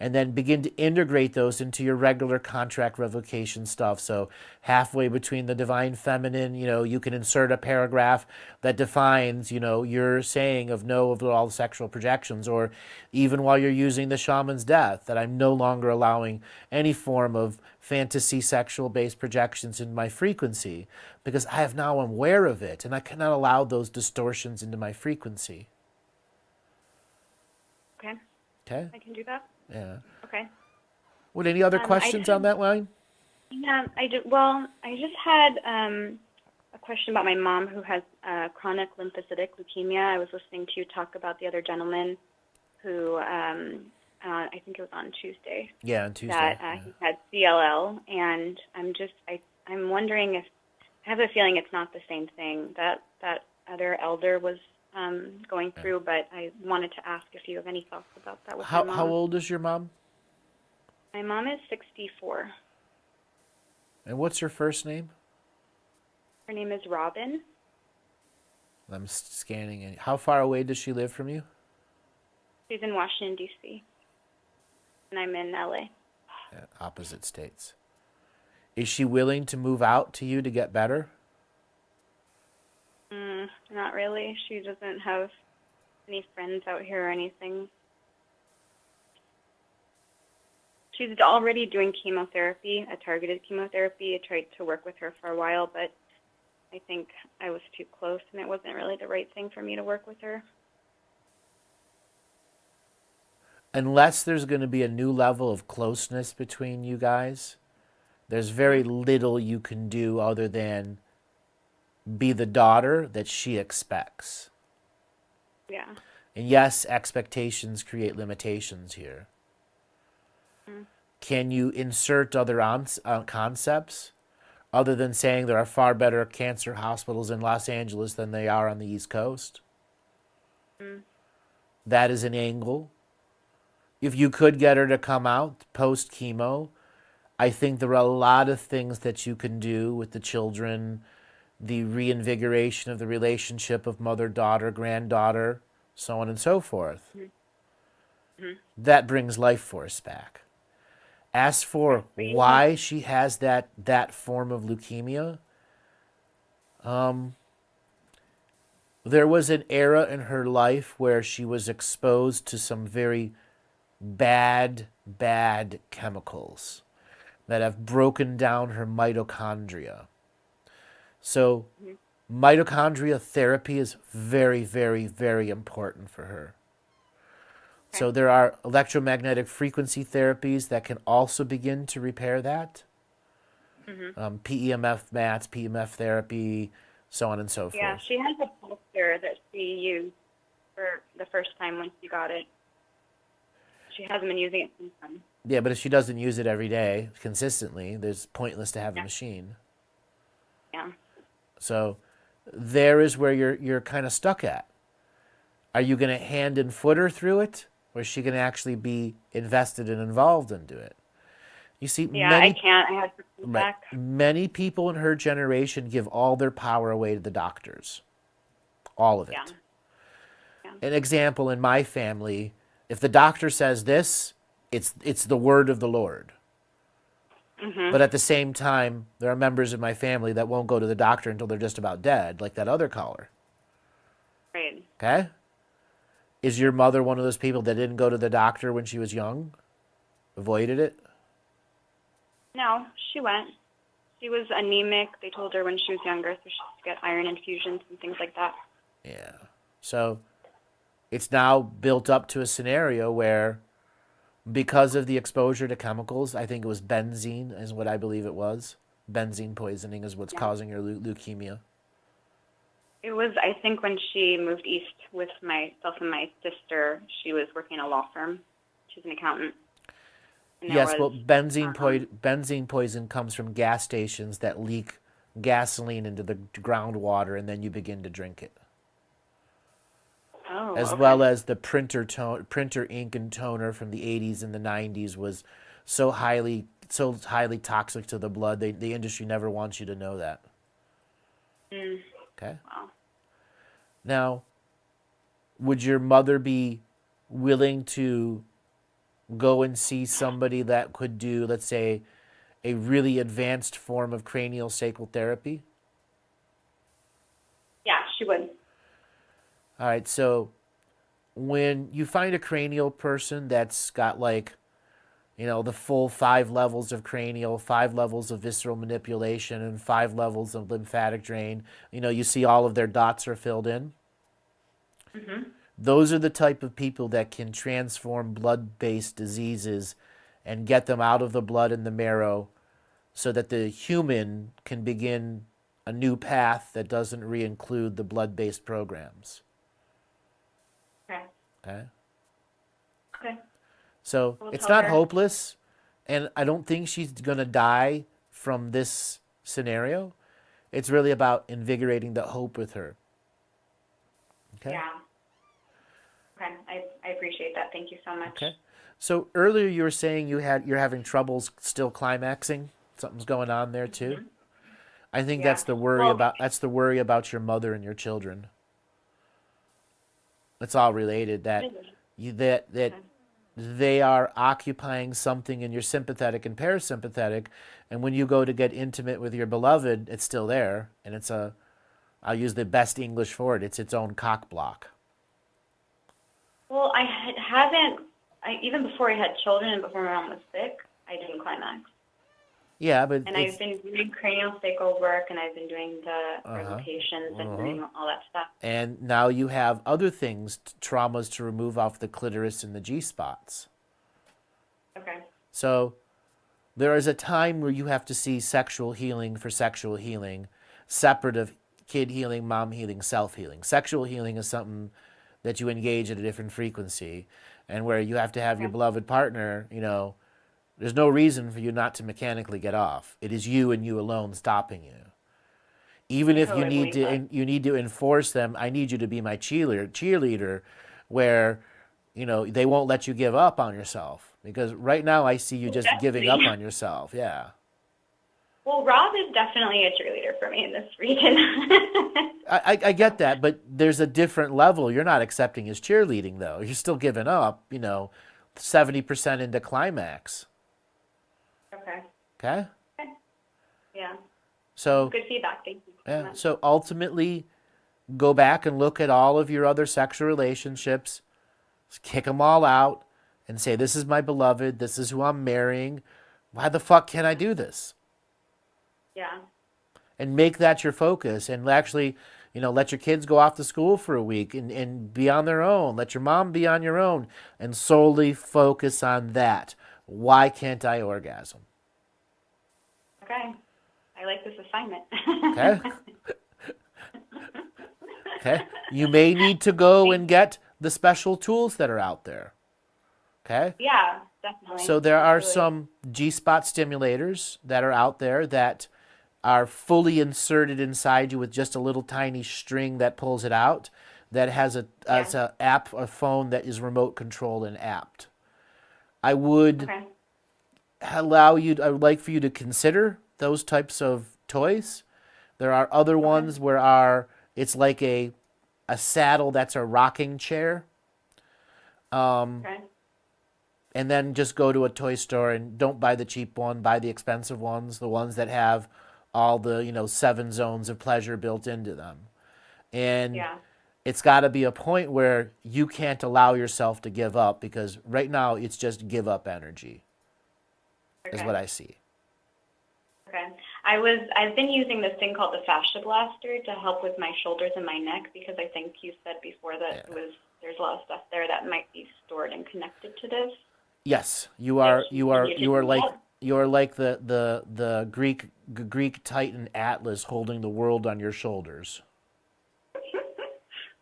And then begin to integrate those into your regular contract revocation stuff. So halfway between the divine feminine, you can insert a paragraph that defines, your saying of no of all the sexual projections, or even while you're using the shaman's death, that I'm no longer allowing any form of fantasy sexual based projections in my frequency because I have now aware of it and I cannot allow those distortions into my frequency. Okay. Okay? I can do that. Yeah. Okay. What, any other questions on that line? Yeah, I do. Well, I just had a question about my mom who has chronic lymphocytic leukemia. I was listening to you talk about the other gentleman who I think it was on Tuesday. Yeah, on Tuesday. That he had CLL, and I'm wondering if I have a feeling it's not the same thing that other elder was going through, but I wanted to ask if you have any thoughts about that with my mom. How old is your mom? My mom is 64. And what's her first name? Her name is Robin. I'm scanning it. How far away does she live from you? She's in Washington, D.C., and I'm in L.A. Yeah, opposite states. Is she willing to move out to you to get better? Not really. She doesn't have any friends out here or anything. She's already doing chemotherapy, a targeted chemotherapy. I tried to work with her for a while, but I think I was too close, and it wasn't really the right thing for me to work with her. Unless there's going to be a new level of closeness between you guys, there's very little you can do other than be the daughter that she expects. Yeah. And yes, expectations create limitations here. Can you insert other concepts other than saying there are far better cancer hospitals in Los Angeles than they are on the East Coast? That is an angle. If you could get her to come out post chemo, I think there are a lot of things that you can do with the children, the reinvigoration of the relationship of mother, daughter, granddaughter, so on and so forth. That brings life force back. As for why she has that form of leukemia, there was an era in her life where she was exposed to some very bad chemicals that have broken down her mitochondria. So mitochondria therapy is very, very, very important for her. So there are electromagnetic frequency therapies that can also begin to repair that. PEMF mats, PEMF therapy, so on and so forth. Yeah, she has a pulsar that she used for the first time when she got it. She hasn't been using it since then. Yeah, but if she doesn't use it every day consistently, it's pointless to have a machine. Yeah. So there is where you're kind of stuck at. Are you going to hand and foot her through it, or is she going to actually be invested and involved into it? You see, Yeah, I can't. I have to come back. Many people in her generation give all their power away to the doctors. All of it. Yeah. An example in my family, if the doctor says this, it's the word of the Lord. But at the same time, there are members of my family that won't go to the doctor until they're just about dead, like that other caller. Right. Okay? Is your mother one of those people that didn't go to the doctor when she was young? Avoided it? No, she went. She was anemic. They told her when she was younger, so she should get iron infusions and things like that. Yeah. So it's now built up to a scenario where, because of the exposure to chemicals, I think it was benzene is what I believe it was. Benzene poisoning is what's causing her leukemia. It was, I think, when she moved east with myself and my sister. She was working in a law firm. She's an accountant. And Yes, well, benzene poison comes from gas stations that leak gasoline into the groundwater, and then you begin to drink it. Oh, as okay. well as the printer ink and toner from the 80s and the 90s was so highly toxic to the blood. The industry never wants you to know that. Okay. Wow. Now, would your mother be willing to go and see somebody that could do, let's say, a really advanced form of cranial sacral therapy? Yeah, she would. All right, so when you find a cranial person that's got the full 5 levels of cranial, 5 levels of visceral manipulation, and 5 levels of lymphatic drain, you see all of their dots are filled in. Those are the type of people that can transform blood-based diseases and get them out of the blood and the marrow so that the human can begin a new path that doesn't re-include the blood-based programs. Okay? Okay. So We'll it's tell not her. hopeless, and I don't think she's going to die from this scenario. It's really about invigorating the hope with her. Okay? Yeah. Okay. I appreciate that. Thank you so much. Okay. So earlier you were saying you're having troubles still climaxing. Something's going on there too. I think Yeah. that's the worry about your mother and your children. It's all related that they are occupying something in your sympathetic and parasympathetic, and when you go to get intimate with your beloved, it's still there, and I'll use the best English for it, it's its own cock block. Well, haven't. Even before I had children and before my mom was sick, I didn't climax. Yeah, but And it's, I've been doing craniosacral work, and I've been doing the revocations and doing all that stuff. and now you have other things, traumas to remove off the clitoris and the G spots. Okay. So there is a time where you have to see sexual healing for sexual healing, separate of kid healing, mom healing, self healing. Sexual healing is something that you engage at a different frequency, and where you have to have your beloved partner, you know, there's no reason for you not to mechanically get off. It is you and you alone stopping you. Even if you Totally need believe to, that. you need to enforce them. I need you to be my cheerleader, where, you know, they won't let you give up on yourself, because right now I see you just giving up on yourself. Yeah. Well, Rob is definitely a cheerleader for me in this region. I get that, but there's a different level. You're not accepting his cheerleading though. You're still giving up, you know, 70% into climax. Okay. Okay? Yeah. So Good feedback. Thank you so yeah, much. so ultimately go back and look at all of your other sexual relationships, kick them all out and say, this is my beloved, this is who I'm marrying. Why the fuck can't I do this? Yeah. And make that your focus, and actually, you know, let your kids go off to school for a week and be on their own. Let your mom be on your own and solely focus on that. Why can't I orgasm? Okay. I like this assignment. Okay? Okay? You may need to go and get the special tools that are out there. Okay? Yeah, definitely. So there are Absolutely. some G-spot stimulators that are out there that are fully inserted inside you with just a little tiny string that pulls it out, that has a app, a phone that is remote controlled and apped. I would Okay. I would like for you to consider those types of toys. There are other ones where it's like a saddle that's a rocking chair. Okay. And then just go to a toy store and don't buy the cheap one, buy the expensive ones, the ones that have all the, you know, 7 zones of pleasure built into them. And Yeah. it's got to be a point where you can't allow yourself to give up, because right now it's just give up energy is Okay. what I see. Okay. I've been using this thing called the fascia blaster to help with my shoulders and my neck, because I think you said before that there's a lot of stuff there that might be stored and connected to this. Yes, Can you do like that? the Greek Titan Atlas holding the world on your shoulders.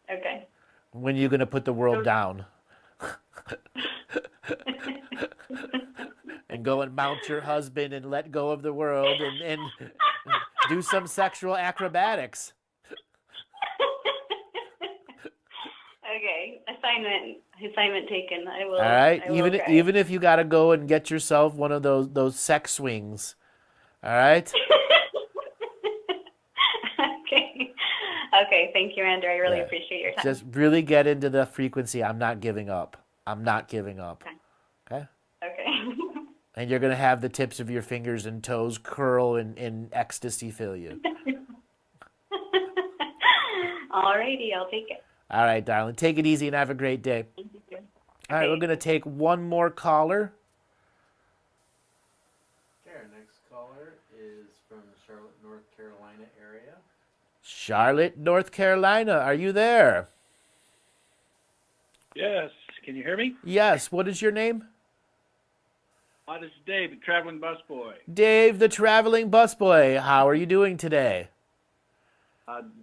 Okay. When are you going to put the world down? And go and mount your husband and let go of the world and do some sexual acrobatics. Okay. Assignment taken. I will. All right, I will try. even if you got to go and get yourself one of those sex swings. All right? Okay. Okay. Thank you, Andrew. I really Yeah. appreciate your time. Just really get into the frequency. I'm not giving up. I'm not giving up. Okay? Okay. And you're going to have the tips of your fingers and toes curl and ecstasy fill you. Alrighty, I'll take it. All right, darling. Take it easy and have a great day. Thank you. All right, we're Okay. going to take one more caller. Okay, our next caller is from Charlotte, North Carolina area. Charlotte, North Carolina. Are you there? Yes. Can you hear me? Yes. What is your name? This is Dave, the traveling busboy. Dave, the traveling busboy. How are you doing today?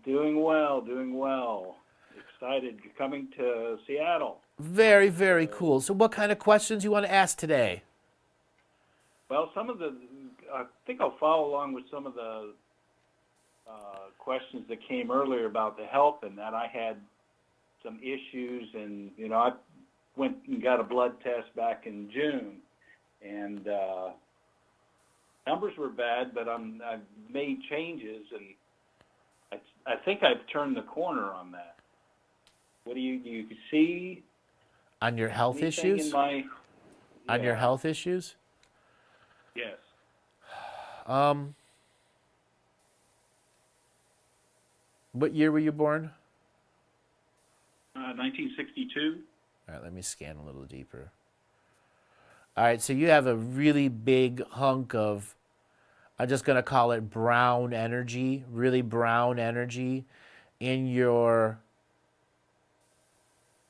Doing well, doing well. Excited. You're coming to Seattle. Very, very cool. So what kind of questions you want to ask today? Well, I think I'll follow along with some of the questions that came earlier about the health and that. I had some issues, and, you know, I went and got a blood test back in June, and numbers were bad, but I've made changes, and I think I've turned the corner on that. What do you see? On your health Anything issues? on your health issues? Yes. What year were you born? 1962. All right, let me scan a little deeper. All right, so you have a really big hunk of, I'm just going to call it brown energy, really brown energy in your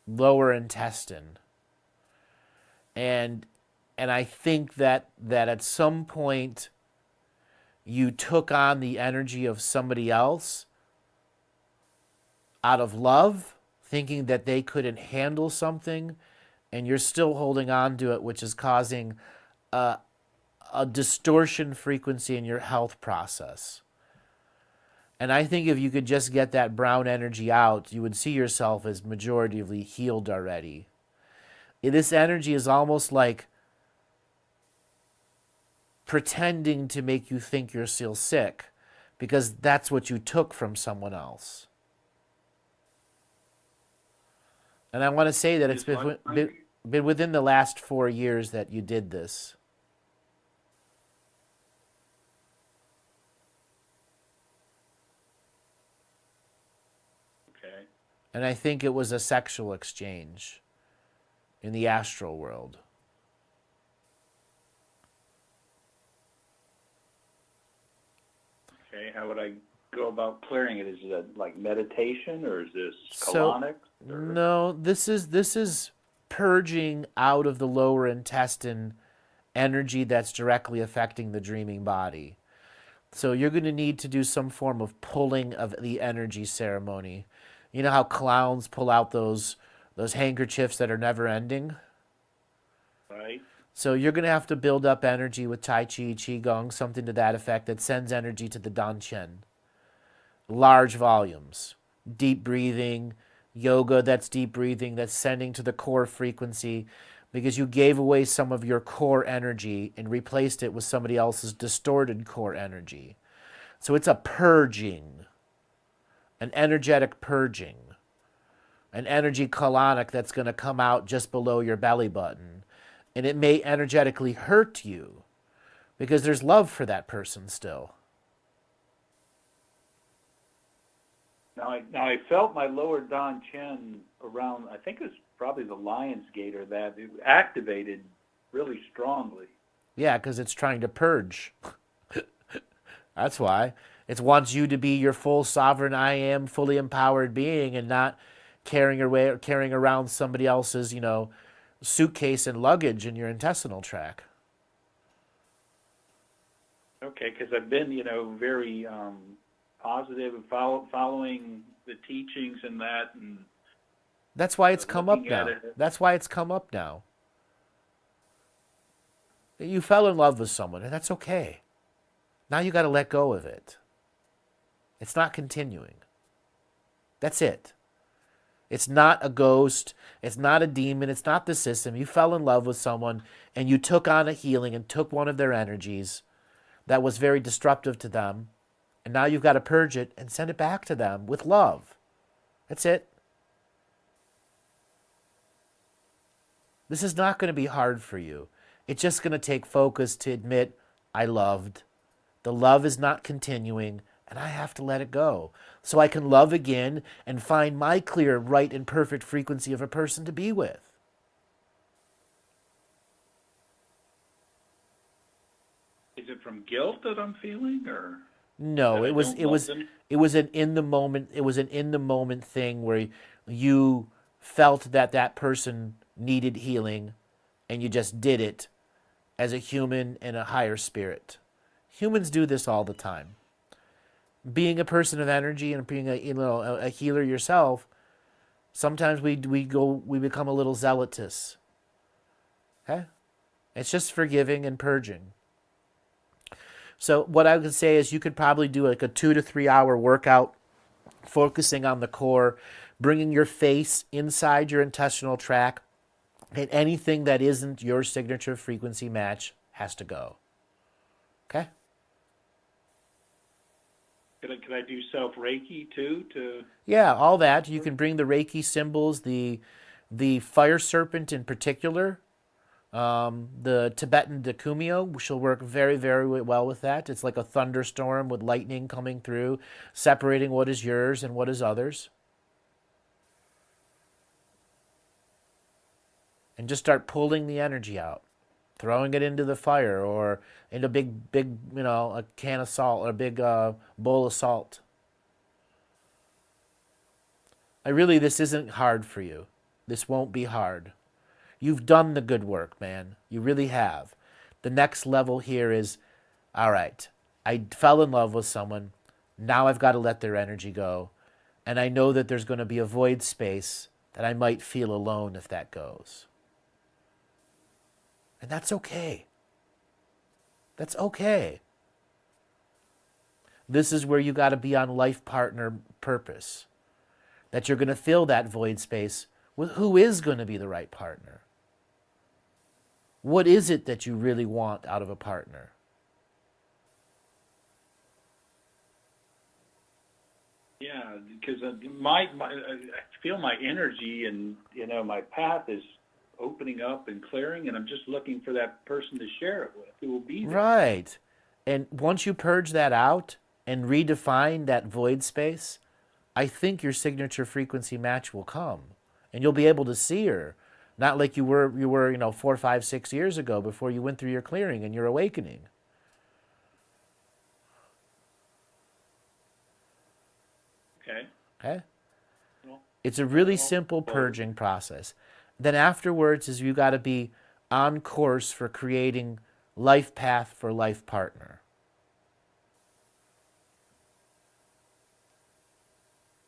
lower intestine. And I think that at some point you took on the energy of somebody else out of love, thinking that they couldn't handle something, and you're still holding on to it, which is causing a distortion frequency in your health process. And I think if you could just get that brown energy out, you would see yourself as majoritively healed already. This energy is almost like pretending to make you think you're still sick, because that's what you took from someone else. And I want to say that it's been within the last 4 years that you did this. Okay. And I think it was a sexual exchange in the astral world. Okay. How would I go about clearing it? Is it like meditation, or is this So, colonic? no, this is purging out of the lower intestine energy that's directly affecting the dreaming body. So you're going to need to do some form of pulling of the energy ceremony. You know how clowns pull out those handkerchiefs that are never ending? Right. So you're going to have to build up energy with Tai Chi, Qigong, something to that effect that sends energy to the Dantian. Large volumes. Deep breathing, yoga that's deep breathing, that's sending to the core frequency, because you gave away some of your core energy and replaced it with somebody else's distorted core energy. So it's a purging, an energetic purging, an energy colonic that's going to come out just below your belly button. And it may energetically hurt you because there's love for that person still. Now I felt my lower Dan Chen around, I think it was probably the Lion's Gate, or that it activated really strongly. Yeah, because it's trying to purge. That's why. It wants you to be your full sovereign I am, fully empowered being, and not carrying around somebody else's, suitcase and luggage in your intestinal tract. Okay, because I've been, very positive and following the teachings and that, and that's why it's come up looking at now. it. That's why it's come up now. You fell in love with someone, and that's okay. Now you got to let go of it. It's not continuing. That's it. It's not a ghost. It's not a demon. It's not the system. You fell in love with someone, and you took on a healing and took one of their energies that was very disruptive to them. And now you've got to purge it and send it back to them with love. That's it. This is not going to be hard for you. It's just going to take focus to admit, I loved. The love is not continuing, and I have to let it go. So I can love again and find my clear, right, and perfect frequency of a person to be with. Is it from guilt that I'm feeling, or? No, it was an in the moment thing where you felt that person needed healing, and you just did it as a human and a higher spirit. Humans do this all the time. Being a person of energy and being a healer yourself, sometimes we become a little zealotous. Okay? It's just forgiving and purging. So what I would say is you could probably do like a 2 to 3 hour workout focusing on the core, bringing your face inside your intestinal tract, and anything that isn't your signature frequency match has to go. Okay? Can I do self-Reiki too? Yeah, all that. You can bring the Reiki symbols, the fire serpent in particular, the Tibetan Dakumyo, which will work very, very well with that. It's like a thunderstorm with lightning coming through, separating what is yours and what is others. and just start pulling the energy out, throwing it into the fire or into a big, a can of salt or a big bowl of salt. This isn't hard for you. This won't be hard. You've done the good work, man. You really have. The next level here is, all right, I fell in love with someone. Now I've got to let their energy go. And I know that there's going to be a void space that I might feel alone if that goes. And that's okay. That's okay. This is where you got to be on life partner purpose. That you're going to fill that void space with who is going to be the right partner. What is it that you really want out of a partner? Yeah, because I feel my energy and, my path is opening up and clearing, and I'm just looking for that person to share it with who will be there. Right. And once you purge that out and redefine that void space, I think your signature frequency match will come. And you'll be able to see her. Not like you were 4, 5, 6 years ago before you went through your clearing and your awakening. Okay? Well, It's a really simple purging process. Then afterwards is you got to be on course for creating life path for life partner.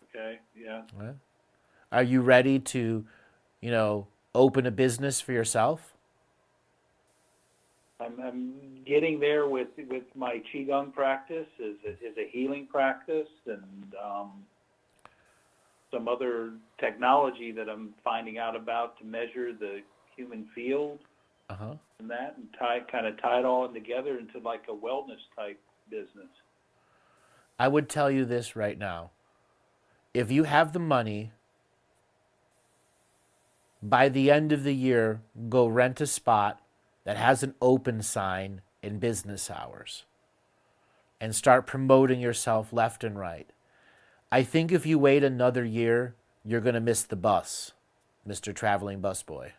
Okay, yeah. Right? Are you ready to, open a business for yourself? I'm getting there with my qigong practice is a healing practice, and some other technology that I'm finding out about to measure the human field, and that, and tie it all together into like a wellness type business. I would tell you this right now. If you have the money, by the end of the year, go rent a spot that has an open sign in business hours and start promoting yourself left and right. I think if you wait another year, you're going to miss the bus, Mr. Traveling Busboy.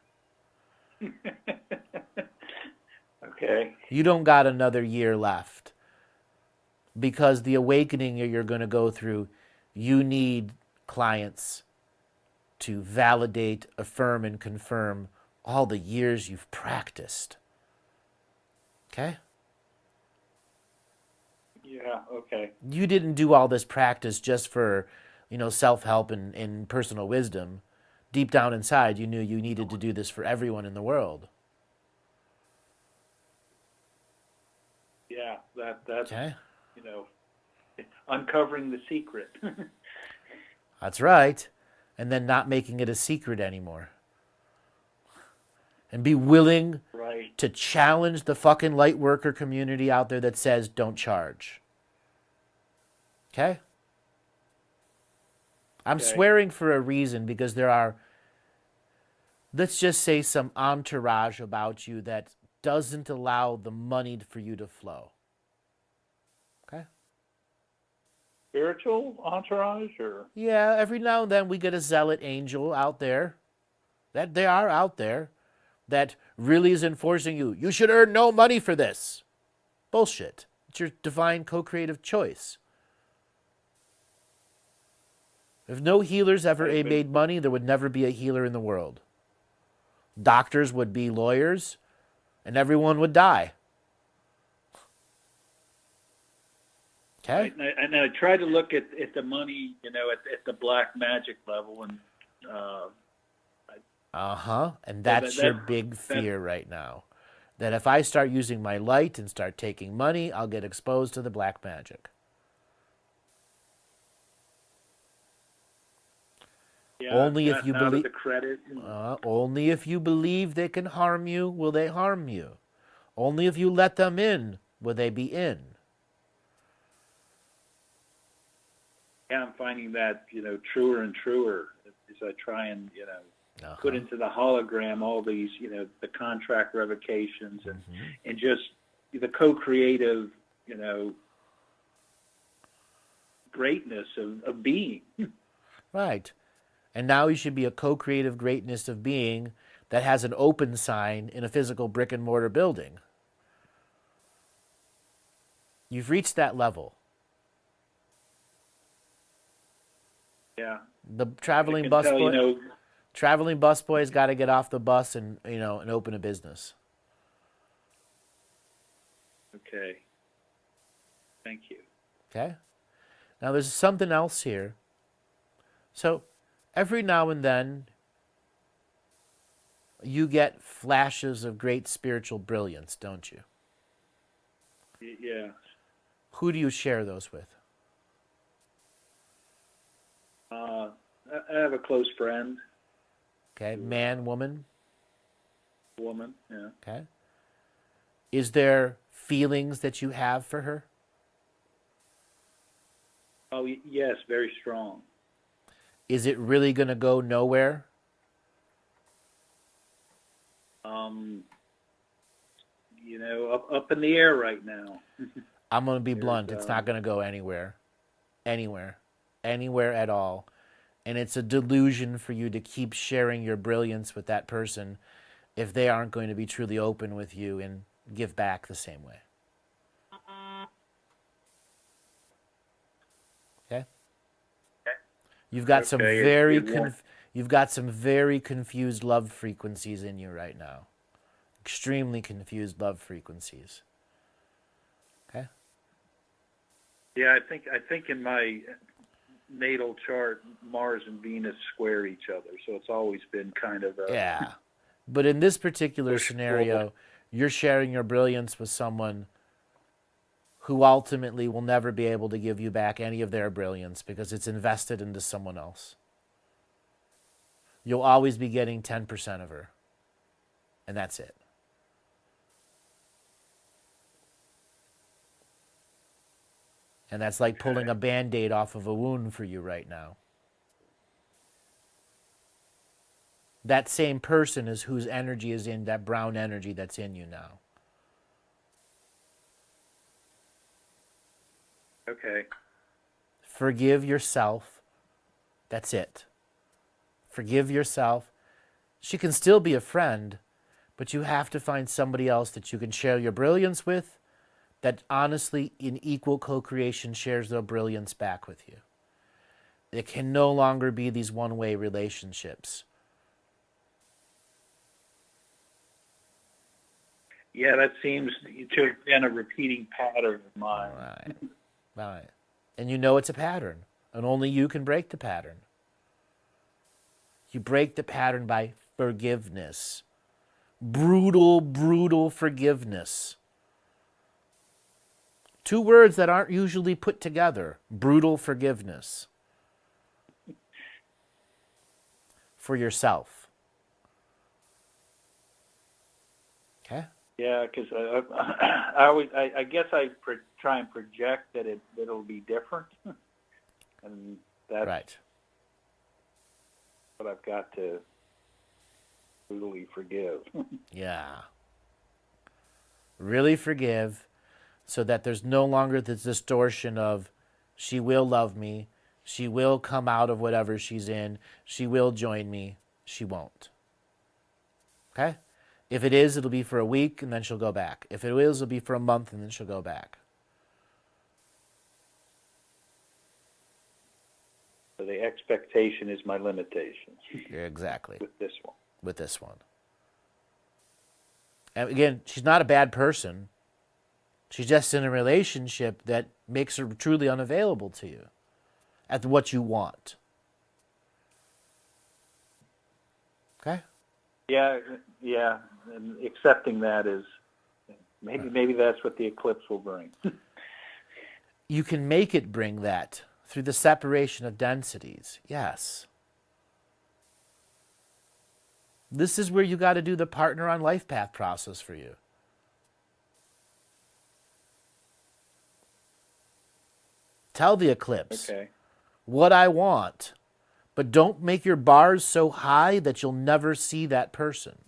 Okay. You don't got another year left because the awakening you're going to go through, you need clients to validate, affirm, and confirm all the years you've practiced. Okay? Yeah, okay. You didn't do all this practice just for, self-help and personal wisdom. Deep down inside, you knew you needed to do this for everyone in the world. Yeah, that's, Okay? uncovering the secret. That's right. And then not making it a secret anymore. And be willing Right. to challenge the fucking light worker community out there that says don't charge. Okay? I'm swearing for a reason because there are, let's just say, some entourage about you that doesn't allow the money for you to flow. Okay? Spiritual entourage, or? Yeah, every now and then we get a zealot angel out there. That they are out there that really is enforcing you. You should earn no money for this. Bullshit. It's your divine co-creative choice. If no healers ever made money, there would never be a healer in the world. Doctors would be lawyers, and everyone would die. Okay? And I try to look at the money, at the black magic level, and And that's your big fear right now. That if I start using my light and start taking money, I'll get exposed to the black magic. yeah, Only if you out of believe. the credit. Only if you believe they can harm you will they harm you. Only if you let them in will they be in. Yeah, I'm finding that truer and truer as I try and put into the hologram all these the contract revocations and just the co-creative greatness of being. Right. And now you should be a co-creative greatness of being that has an open sign in a physical brick and mortar building. You've reached that level. Yeah. The traveling I can bus tell, boy, traveling bus boy's got to get off the bus and and open a business. Okay. Thank you. Okay? Now there's something else here. So every now and then you get flashes of great spiritual brilliance, don't you? Yeah. Who do you share those with? I have a close friend, Okay, man, woman. woman. Yeah. Okay. Is there feelings that you have for her? Oh, yes, very strong. Is it really going to go nowhere? Up in the air right now. I'm going to be blunt. It's not going to go anywhere. Anywhere at all. And it's a delusion for you to keep sharing your brilliance with that person if they aren't going to be truly open with you and give back the same way. Okay? You've got some you've got some very confused love frequencies in you right now. Extremely confused love frequencies. Okay? Yeah, I think in my natal chart, Mars and Venus square each other, so it's always been kind of a... Yeah. But in this particular scenario, you're sharing your brilliance with someone who ultimately will never be able to give you back any of their brilliance because it's invested into someone else. You'll always be getting 10% of her. And that's it. And that's like pulling a Band-Aid off of a wound for you right now. That same person is whose energy is in that brown energy that's in you now. Okay. Forgive yourself. That's it. Forgive yourself. She can still be a friend, but you have to find somebody else that you can share your brilliance with, that honestly, in equal co-creation, shares their brilliance back with you. It can no longer be these one-way relationships. Yeah, that seems to have been a repeating pattern of mine. Right. And you know it's a pattern, and only you can break the pattern. You break the pattern by forgiveness. Brutal, brutal forgiveness. Two words that aren't usually put together. Brutal forgiveness. For yourself. Okay? Yeah, because I guess I try and project that it'll be different, and that's right. what I've got to brutally forgive. Yeah. Really forgive, so that there's no longer this distortion of she will love me, she will come out of whatever she's in, she will join me, she won't. Okay? If it is, it'll be for a week and then she'll go back. If it is, it'll be for a month and then she'll go back. So the expectation is my limitation. Exactly. With this one. With this one. And again, she's not a bad person. She's just in a relationship that makes her truly unavailable to you at what you want. Okay? Yeah, and accepting that is maybe that's what the eclipse will bring. You can make it bring that through the separation of densities. Yes. This is where you got to do the partner on life path process for you. Tell the eclipse what I want, but don't make your bars so high that you'll never see that person.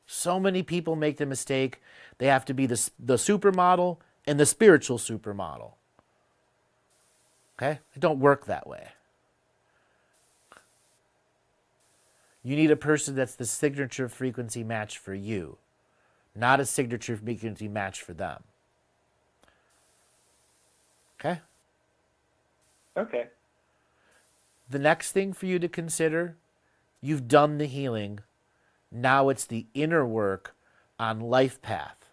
So many people make the mistake they have to be the supermodel and the spiritual supermodel. Okay? It don't work that way. You need a person that's the signature frequency match for you, not a signature frequency match for them. Okay? Okay. The next thing for you to consider, you've done the healing. Now it's the inner work on life path,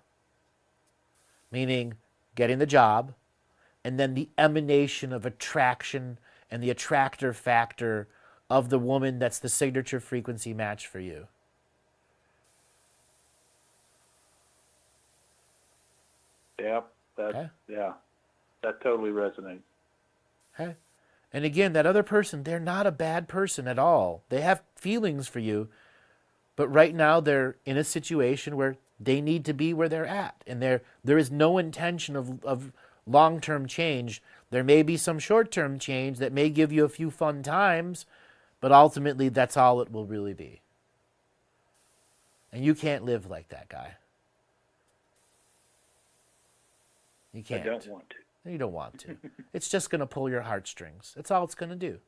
meaning getting the job, and then the emanation of attraction and the attractor factor of the woman that's the signature frequency match for you. Yeah. Okay. Yeah. That totally resonates. Okay? And again, that other person, they're not a bad person at all. They have feelings for you, but right now they're in a situation where they need to be where they're at. And there is no intention of long-term change. There may be some short-term change that may give you a few fun times, but ultimately that's all it will really be. And you can't live like that guy. You can't. I don't want to. You don't want to. It's just going to pull your heartstrings. That's all it's going to do.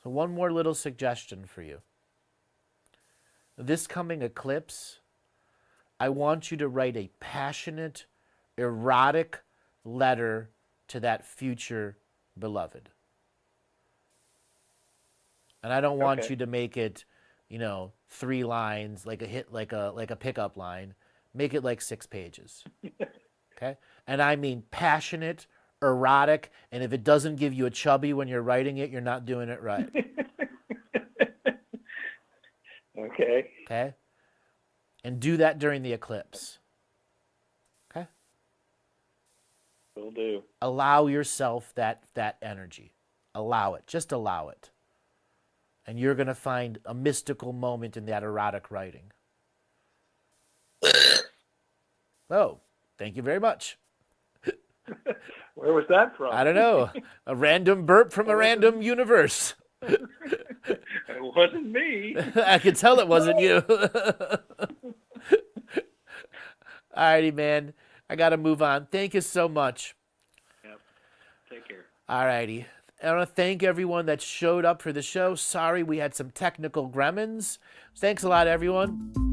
So one more little suggestion for you. This coming eclipse, I want you to write a passionate, erotic letter to that future beloved. And I don't want you to make it, 3 lines like a pickup line. Make it like 6 pages. Okay? And I mean passionate, erotic, and if it doesn't give you a chubby when you're writing it, you're not doing it right. Okay. Okay? And do that during the eclipse. Okay? Will do. Allow yourself that energy. Allow it. Just allow it. And you're going to find a mystical moment in that erotic writing. Oh, thank you very much. Where was that from? I don't know. A random burp from a random universe. It wasn't me. I could tell it wasn't you. Alrighty, man. I got to move on. Thank you so much. Yep. Take care. Alrighty. I want to thank everyone that showed up for the show. Sorry we had some technical gremlins. Thanks a lot, everyone.